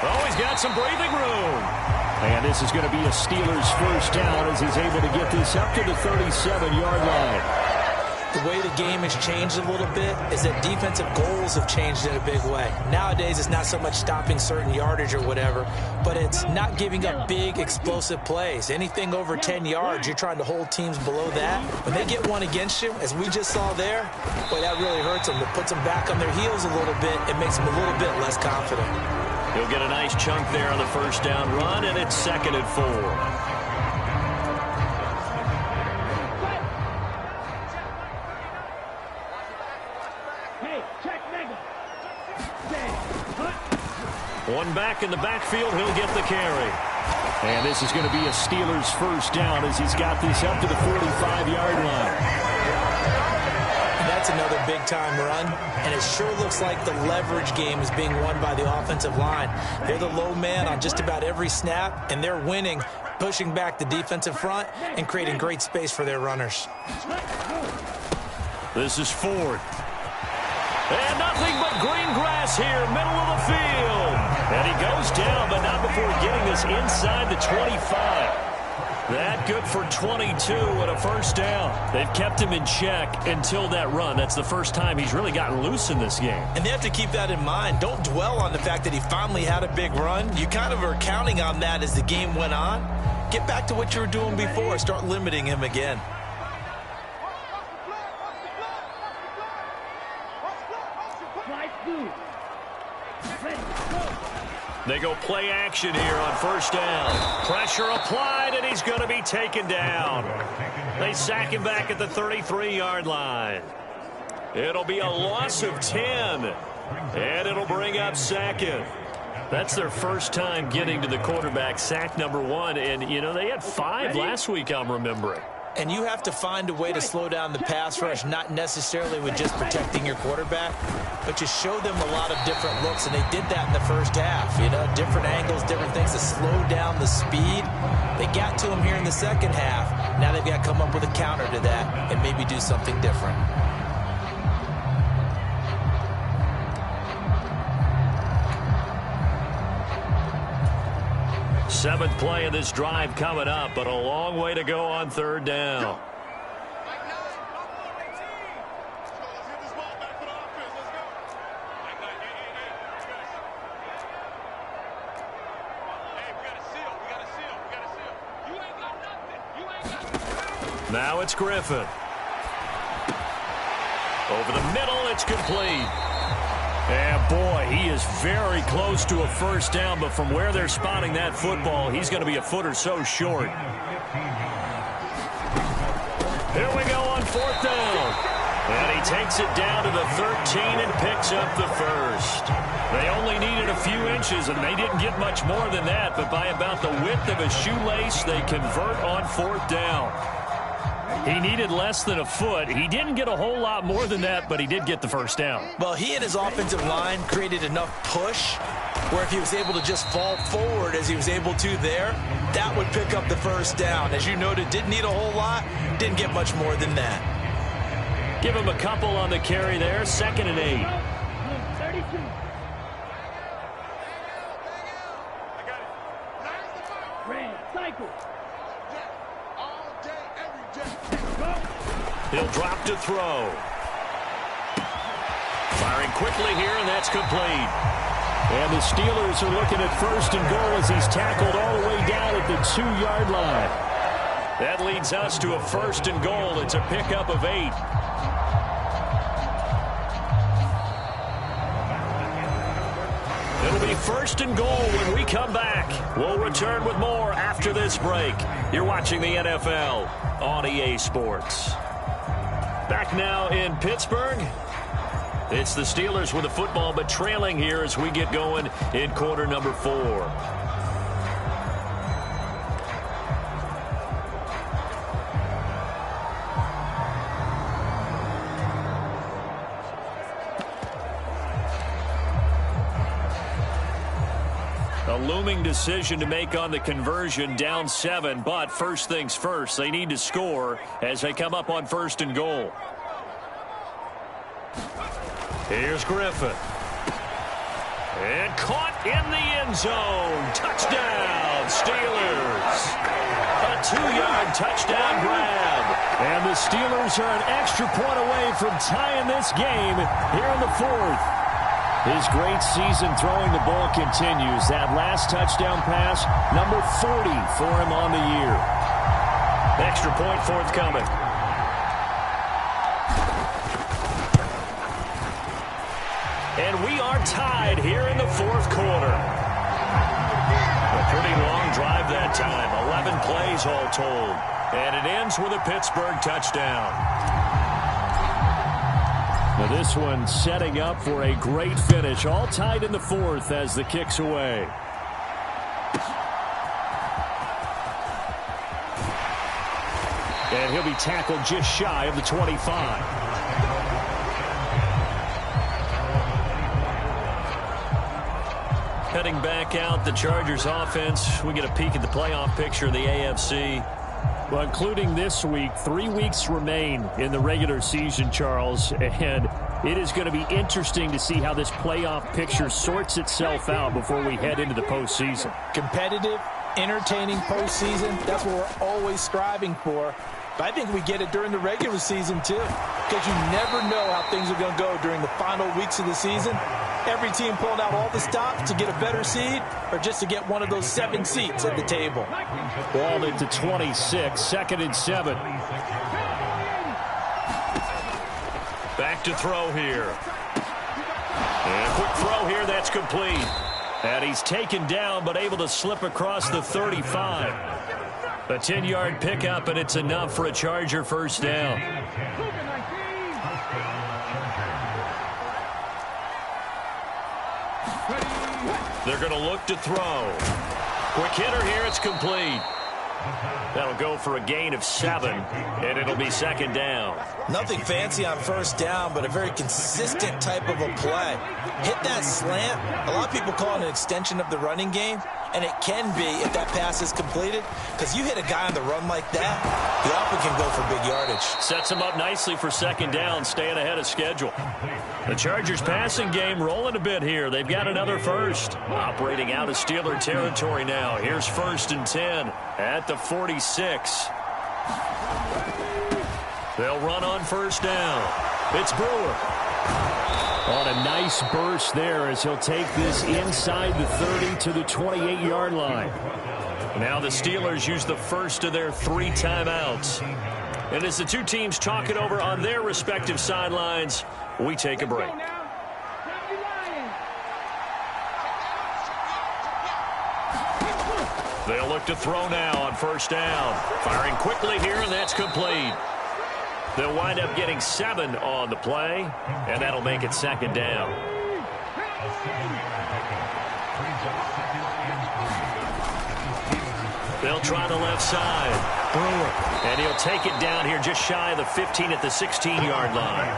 Oh, he's got some breathing room. And this is going to be a Steelers first down as he's able to get this up to the 37-yard line. The way the game has changed a little bit is that defensive goals have changed in a big way. Nowadays, it's not so much stopping certain yardage or whatever, but it's not giving up big, explosive plays. Anything over 10 yards, you're trying to hold teams below that. When they get one against you, as we just saw there, boy, that really hurts them. It puts them back on their heels a little bit. It makes them a little bit less confident. He'll get a nice chunk there on the first down run, and it's 2nd and 4. One back in the backfield, he'll get the carry. And this is going to be a Steelers first down as he's got this up to the 45-yard line. That's another big-time run, and it sure looks like the leverage game is being won by the offensive line. They're the low man on just about every snap, and they're winning, pushing back the defensive front and creating great space for their runners. This is Ford. And nothing but green grass here, middle of the field. And he goes down, but not before getting this inside the 25. That good for 22 and a first down. They've kept him in check until that run. That's the first time he's really gotten loose in this game. And they have to keep that in mind. Don't dwell on the fact that he finally had a big run. You kind of are counting on that as the game went on. Get back to what you were doing before. Start limiting him again. They go play action here on first down. Pressure applied, and he's going to be taken down. They sack him back at the 33-yard line. It'll be a loss of 10, and it'll bring up 2nd. That's their first time getting to the quarterback, sack number 1. And, you know, they had 5 last week, I'm remembering. And you have to find a way to slow down the pass rush, not necessarily with just protecting your quarterback, but you show them a lot of different looks, and they did that in the first half. You know, different angles, different things to slow down the speed. They got to him here in the second half. Now they've got to come up with a counter to that and maybe do something different. Seventh play of this drive coming up, but a long way to go on third down. Now it's Griffin. Over the middle, it's complete. And boy, he is very close to a first down, but from where they're spotting that football, he's going to be a foot or so short. Here we go on fourth down. And he takes it down to the 13 and picks up the first. They only needed a few inches, and they didn't get much more than that, but by about the width of a shoelace, they convert on fourth down. He needed less than a foot. He didn't get a whole lot more than that, but he did get the first down. Well, he and his offensive line created enough push where if he was able to just fall forward as he was able to there, that would pick up the first down. As you noted, didn't need a whole lot, didn't get much more than that. Give him a couple on the carry there, 2nd and 8. He'll drop to throw. Firing quickly here, and that's complete. And the Steelers are looking at first and goal as he's tackled all the way down at the 2-yard line. That leads us to a first and goal. It's a pickup of 8. It'll be first and goal when we come back. We'll return with more after this break. You're watching the NFL on EA Sports. Back now in Pittsburgh. It's the Steelers with the football, but trailing here as we get going in quarter number 4. A looming decision to make on the conversion, down 7, but first things first, they need to score as they come up on first and goal. Here's Griffin. And caught in the end zone. Touchdown, Steelers. A 2-yard touchdown grab. And the Steelers are an extra point away from tying this game here in the 4th. His great season throwing the ball continues. That last touchdown pass, number 40 for him on the year. Extra point forthcoming. And we are tied here in the 4th quarter. A pretty long drive that time. 11 plays all told. And it ends with a Pittsburgh touchdown. Now this one setting up for a great finish. All tied in the 4th as the kick's away. And he'll be tackled just shy of the 25. Heading back out, the Chargers offense. We get a peek at the playoff picture of the AFC. Well, including this week, 3 weeks remain in the regular season, Charles, and it is going to be interesting to see how this playoff picture sorts itself out before we head into the postseason. Competitive, entertaining postseason, that's what we're always striving for. But I think we get it during the regular season, too, because you never know how things are going to go during the final weeks of the season. Every team pulling out all the stops to get a better seed or just to get one of those 7 seats at the table. Ball into 26, 2nd and 7. Back to throw here. And a quick throw here, that's complete. And he's taken down but able to slip across the 35. A 10-yard pickup, and it's enough for a Charger first down. They're going to look to throw. Quick hitter here, it's complete. That'll go for a gain of 7, and it'll be 2nd down. Nothing fancy on first down, but a very consistent type of a play. Hit that slant. A lot of people call it an extension of the running game, and it can be if that pass is completed, because you hit a guy on the run like that, he often can go for big yardage. Sets him up nicely for 2nd down, staying ahead of schedule. The Chargers passing game rolling a bit here. They've got another first. Operating out of Steeler territory now. Here's 1st and 10 at the 46. They'll run on first down. It's Brewer. On a nice burst there as he'll take this inside the 30 to the 28-yard line. Now the Steelers use the first of their 3 timeouts. And as the two teams talk it over on their respective sidelines, we take a break. They'll look to throw now on first down. Firing quickly here, and that's complete. They'll wind up getting 7 on the play, and that'll make it 2nd down. They'll try the left side. Brewer. And he'll take it down here just shy of the 15 at the 16-yard line.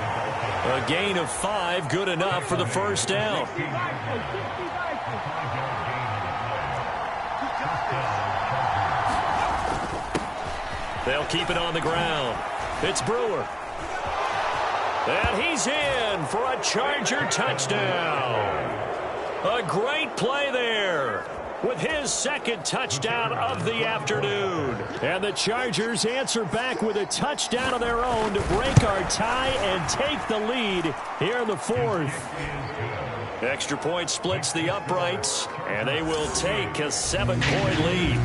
A gain of 5, good enough for the first down. They'll keep it on the ground. It's Brewer. And he's in for a Charger touchdown. A great play there. with his second touchdown of the afternoon. And the Chargers answer back with a touchdown of their own to break our tie and take the lead here in the fourth. Extra point splits the uprights, and they will take a 7-point lead.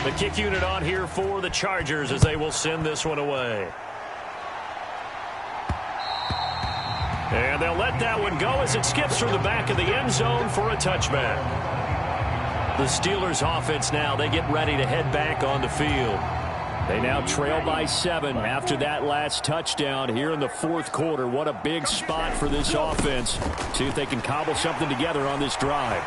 The kick unit on here for the Chargers as they will send this one away. And they'll let that one go as it skips through the back of the end zone for a touchback. The Steelers offense now, they get ready to head back on the field. They now trail by 7 after that last touchdown here in the fourth quarter. What a big spot for this offense. See if they can cobble something together on this drive.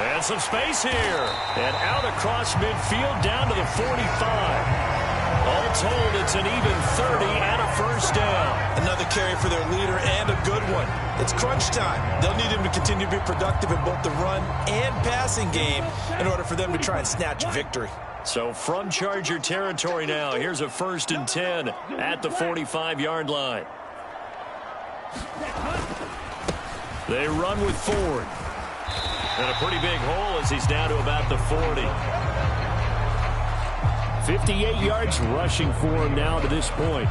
And some space here. And out across midfield down to the 45. All told, it's an even 30 and a first down. Another carry for their leader and a good one. It's crunch time. They'll need him to continue to be productive in both the run and passing game in order for them to try and snatch victory. So from Charger territory now, here's a 1st and 10 at the 45-yard line. They run with Ford. And a pretty big hole as he's down to about the 40. 58 yards rushing for him now to this point.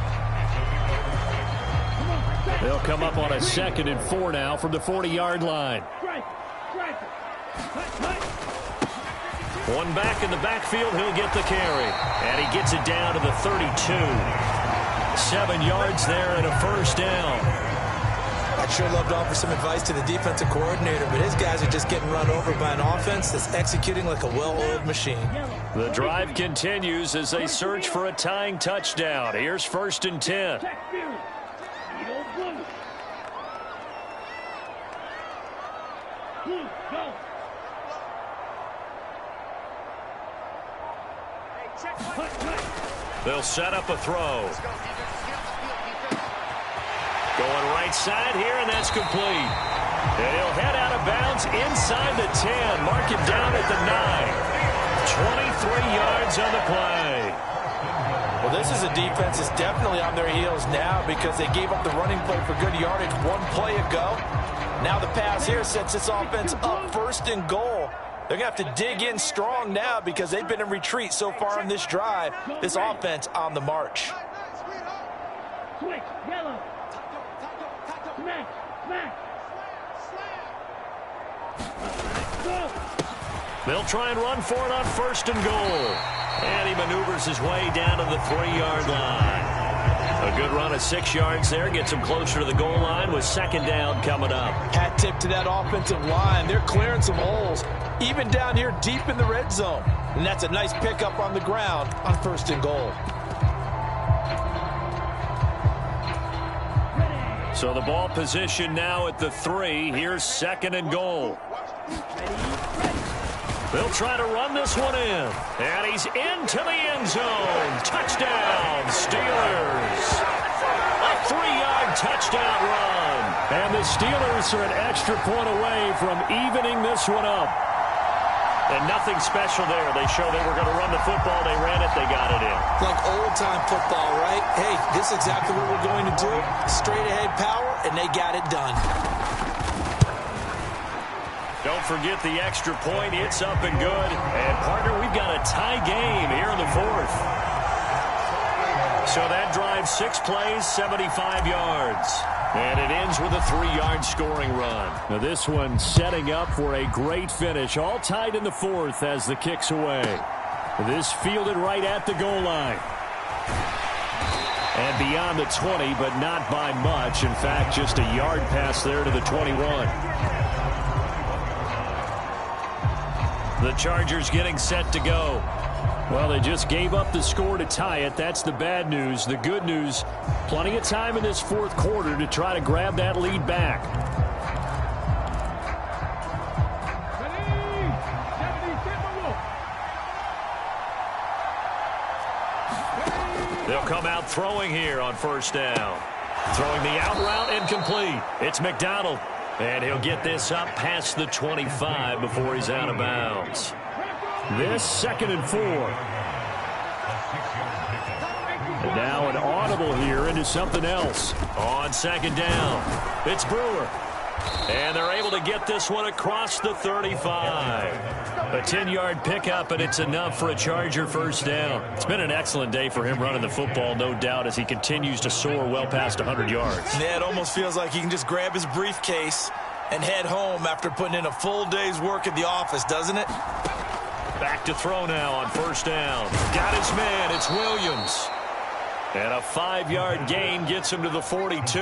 They'll come up on a 2nd and 4 now from the 40-yard line. One back in the backfield, he'll get the carry. And he gets it down to the 32. 7 yards there and a first down. I'd sure love to offer some advice to the defensive coordinator, but his guys are just getting run over by an offense that's executing like a well-oiled machine. The drive continues as they search for a tying touchdown. Here's 1st and 10. They'll set up a throw. Going right side here, and that's complete. And he'll head out of bounds inside the 10. Mark him down at the 9. 23 yards on the play. Well, this is a defense that's definitely on their heels now because they gave up the running play for good yardage one play ago. Now the pass here sets this offense up 1st and goal. They're going to have to dig in strong now because they've been in retreat so far on this drive. This offense on the march. Switch, yellow. They'll try and run for it on 1st and goal. And he maneuvers his way down to the 3-yard line. A good run of 6 yards there. Gets him closer to the goal line with 2nd down coming up. Hat tip to that offensive line. They're clearing some holes, even down here deep in the red zone. And that's a nice pickup on the ground on 1st and goal. So the ball position now at the 3. Here's 2nd and goal. They'll try to run this one in. And he's into the end zone. Touchdown, Steelers. A 3-yard touchdown run. And the Steelers are an extra point away from evening this one up. And nothing special there. They showed they were going to run the football. They ran it. They got it in. Like old-time football, right? Hey, this is exactly what we're going to do. Straight-ahead power, and they got it done. Don't forget the extra point. It's up and good. And, partner, we've got a tie game here in the fourth. So that drives 6 plays, 75 yards. And it ends with a 3-yard scoring run. Now this one setting up for a great finish. All tied in the fourth as the kick's away. This fielded right at the goal line. And beyond the 20, but not by much. In fact, just a yard pass there to the 21. The Chargers getting set to go. Well, they just gave up the score to tie it. That's the bad news. The good news, plenty of time in this fourth quarter to try to grab that lead back. They'll come out throwing here on 1st down. Throwing the out route incomplete. It's McDonald. And he'll get this up past the 25 before he's out of bounds. This 2nd and 4. And now an audible here into something else. On 2nd down, it's Brewer. And they're able to get this one across the 35. A 10-yard pickup, and it's enough for a Charger first down. It's been an excellent day for him running the football, no doubt, as he continues to soar well past 100 yards. Yeah, it almost feels like he can just grab his briefcase and head home after putting in a full day's work at the office, doesn't it? Back to throw now on first down. Got his man. It's Williams. And a 5-yard gain gets him to the 42.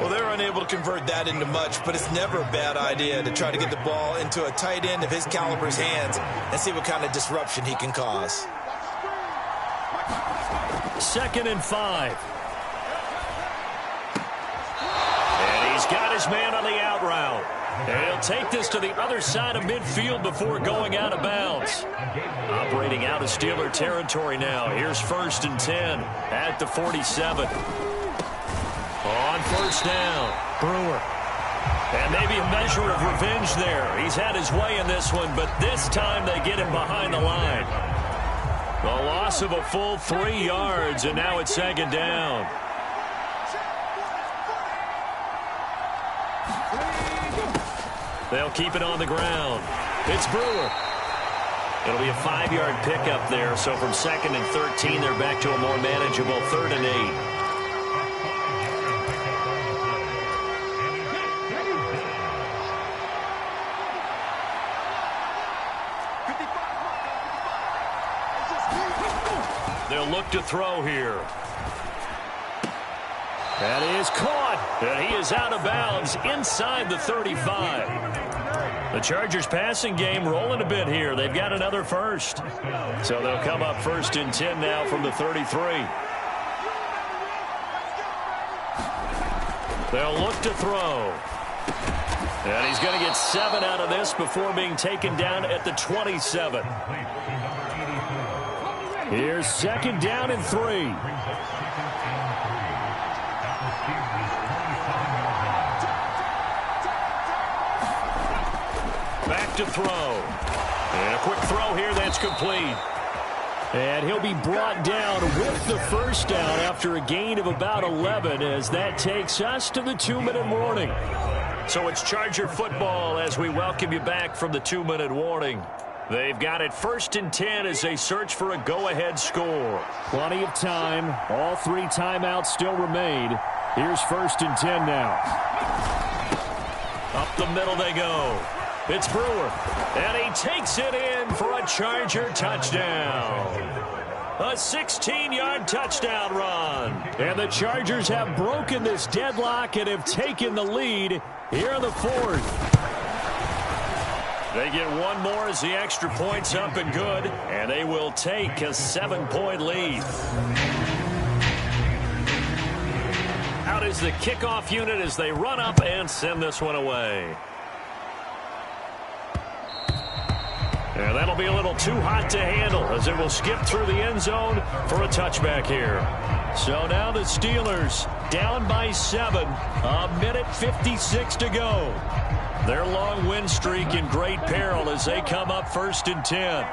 Well, they're unable to convert that into much, but it's never a bad idea to try to get the ball into a tight end of his caliber's hands and see what kind of disruption he can cause. 2nd and 5. And he's got his man on the out route. And he'll take this to the other side of midfield before going out of bounds. Operating out of Steeler territory now. Here's 1st and 10 at the 47. On first down, Brewer. And maybe a measure of revenge there. He's had his way in this one, but this time they get him behind the line. The loss of a full 3 yards, and now it's 2nd down. They'll keep it on the ground. It's Brewer. It'll be a 5-yard pickup there, so from 2nd and 13, they're back to a more manageable 3rd and 8. They'll look to throw here. That is caught. And he is out of bounds inside the 35. The Chargers passing game rolling a bit here. They've got another first. So they'll come up 1st and 10 now from the 33. They'll look to throw. And he's going to get 7 out of this before being taken down at the 27. Here's 2nd down and 3. Back to throw. And a quick throw here that's complete. And he'll be brought down with the first down after a gain of about 11 as that takes us to the 2-minute warning. So it's Charger football as we welcome you back from the 2-minute warning. They've got it 1st and 10 as they search for a go-ahead score. Plenty of time. All 3 timeouts still remain. Here's 1st and 10 now. Up the middle they go. It's Brewer. And he takes it in for a Charger touchdown. A 16-yard touchdown run. And the Chargers have broken this deadlock and have taken the lead here in the 4th. They get one more as the extra point's up and good, and they will take a 7-point lead. Out is the kickoff unit as they run up and send this one away. And that'll be a little too hot to handle as it will skip through the end zone for a touchback here. So now the Steelers down by 7, a minute 56 to go. Their long win streak in great peril as they come up 1st and 10.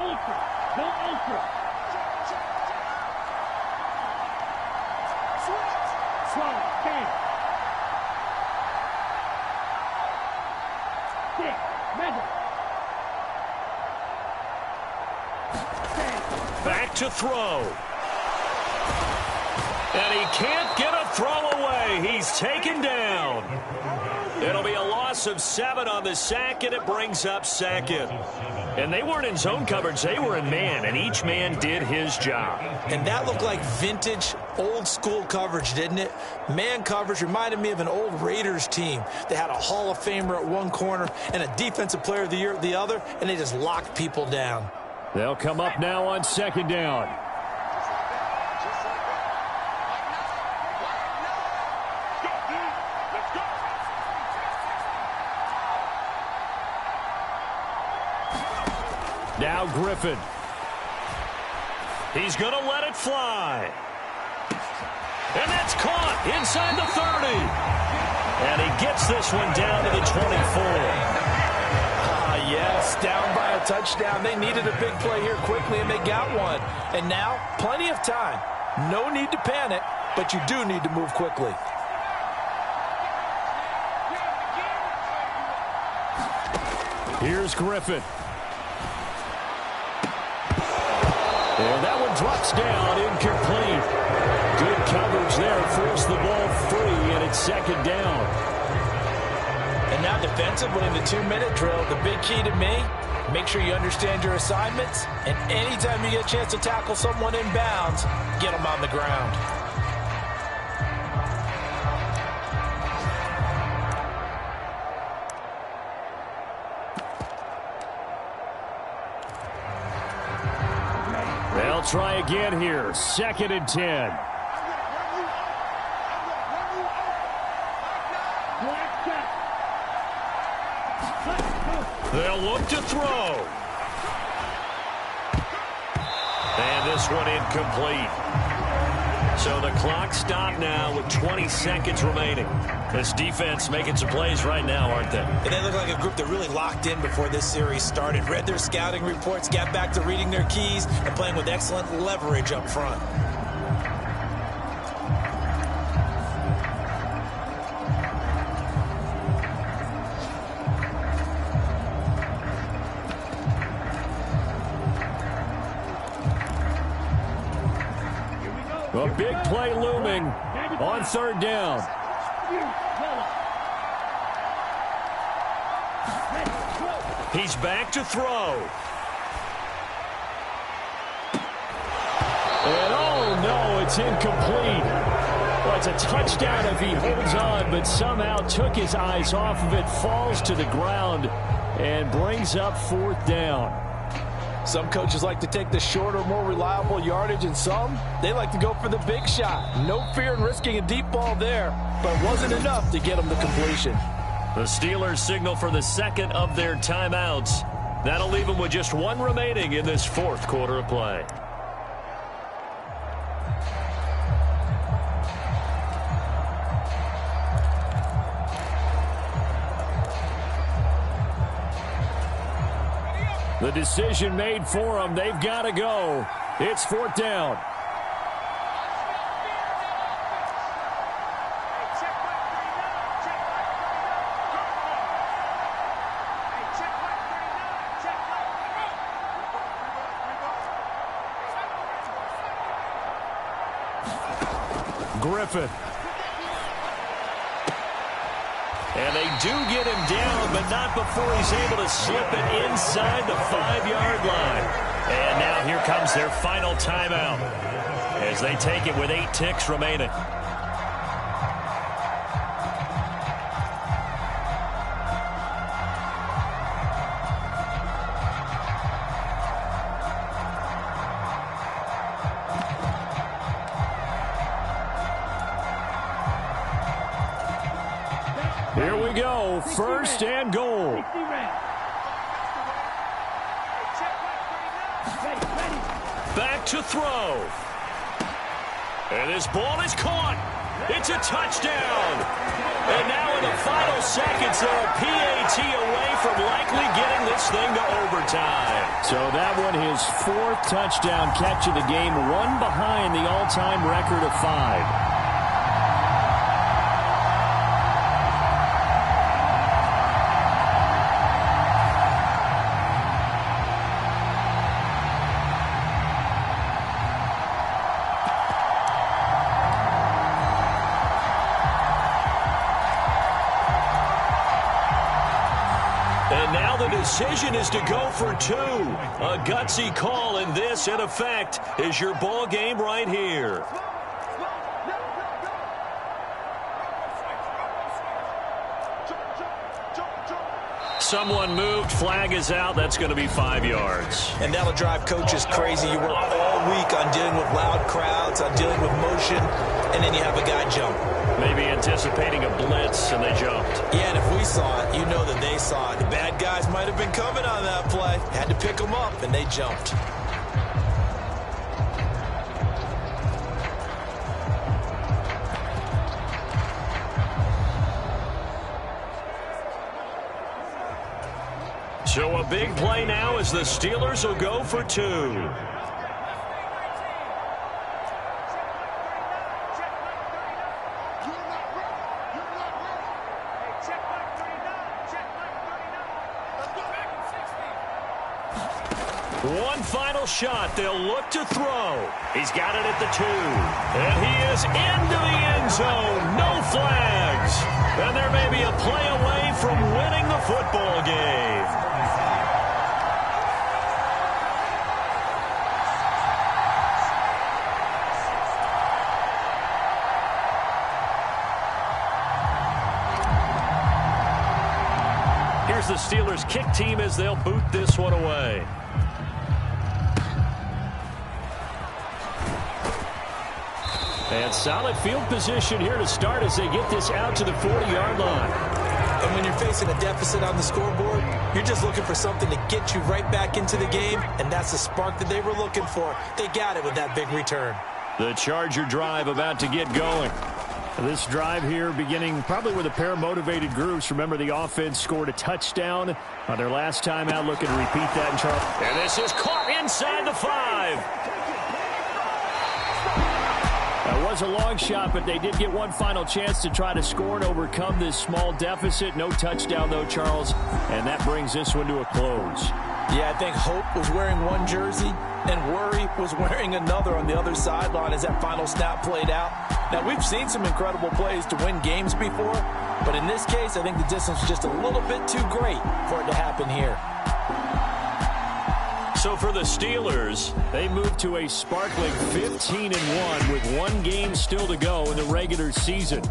Back to throw. And he can't get a throw away. He's taken down. It'll be a loss of 7 on the sack, and it brings up 2nd. And they weren't in zone coverage. They were in man, and each man did his job. And that looked like vintage, old-school coverage, didn't it? Man coverage reminded me of an old Raiders team. They had a Hall of Famer at one corner and a Defensive Player of the Year at the other, and they just locked people down. They'll come up now on 2nd down. Now Griffin. He's going to let it fly. And that's caught inside the 30. And he gets this one down to the 24. Yes, down by a touchdown. They needed a big play here quickly, and they got one. And now, plenty of time. No need to panic, but you do need to move quickly. Here's Griffin. And that one drops down, incomplete. Good coverage there, forced the ball free, and it's second down. And now defensively in the 2-minute drill, the big key to me, make sure you understand your assignments, and anytime you get a chance to tackle someone in bounds, get them on the ground. They'll try again here. 2nd and 10. They'll look to throw. And this one incomplete. So the clock stopped now with 20 seconds remaining. This defense making some plays right now, aren't they? And they look like a group that really locked in before this series started. Read their scouting reports, got back to reading their keys, and playing with excellent leverage up front. A big play looming on 3rd down. He's back to throw. And oh no, it's incomplete. Well, it's a touchdown if he holds on, but somehow took his eyes off of it, falls to the ground, and brings up 4th down. Some coaches like to take the shorter, more reliable yardage, and some, they like to go for the big shot. No fear in risking a deep ball there, but it wasn't enough to get them the completion. The Steelers signal for the 2nd of their timeouts. That'll leave them with just 1 remaining in this 4th quarter of play. The decision made for them. They've got to go. It's 4th down. Griffin. And they do get him down, but not before he's able to slip it inside the 5-yard line. And now here comes their final timeout as they take it with 8 ticks remaining. Here we go. 1st and goal. Back to throw. And this ball is caught. It's a touchdown. And now in the final seconds, they're a PAT away from likely getting this thing to overtime. So that one, his 4th touchdown catch of the game, 1 behind the all-time record of 5. And now the decision is to go for 2. A gutsy call, and this, in effect, is your ball game right here. Someone moved, flag is out. That's going to be 5 yards. And that'll drive coaches crazy. You work all week on dealing with loud crowds, on dealing with motion, and then you have a guy jump. Maybe anticipating a blitz, and they jumped. Yeah, and if we saw it, you know that they saw it. The bad guys might have been coming on that play. Had to pick them up, and they jumped. So a big play now as the Steelers will go for 2. One final shot. They'll look to throw. He's got it at the 2. And he is into the end zone. No flags. And there may be a play away from winning the football game. Here's the Steelers' kick team as they'll boot this one away. And solid field position here to start as they get this out to the 40-yard line. And when you're facing a deficit on the scoreboard, you're just looking for something to get you right back into the game, and that's the spark that they were looking for. They got it with that big return. The Charger drive about to get going. This drive here beginning probably with a pair of motivated groups. Remember, the offense scored a touchdown on their last time out. Looking to repeat that in Charles. And this is caught inside the 5. That was a long shot, but they did get one final chance to try to score and overcome this small deficit. No touchdown, though, Charles. And that brings this one to a close. Yeah, I think Hope was wearing one jersey and Worry was wearing another on the other sideline as that final snap played out. Now, we've seen some incredible plays to win games before, but in this case, I think the distance was just a little bit too great for it to happen here. So for the Steelers, they move to a sparkling 15-1 with one game still to go in the regular season.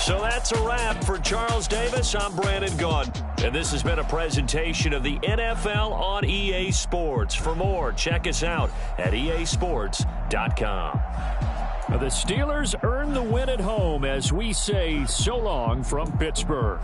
So that's a wrap for Charles Davis. I'm Brandon Gaudin, and this has been a presentation of the NFL on EA Sports. For more, check us out at easports.com. The Steelers earn the win at home as we say so long from Pittsburgh.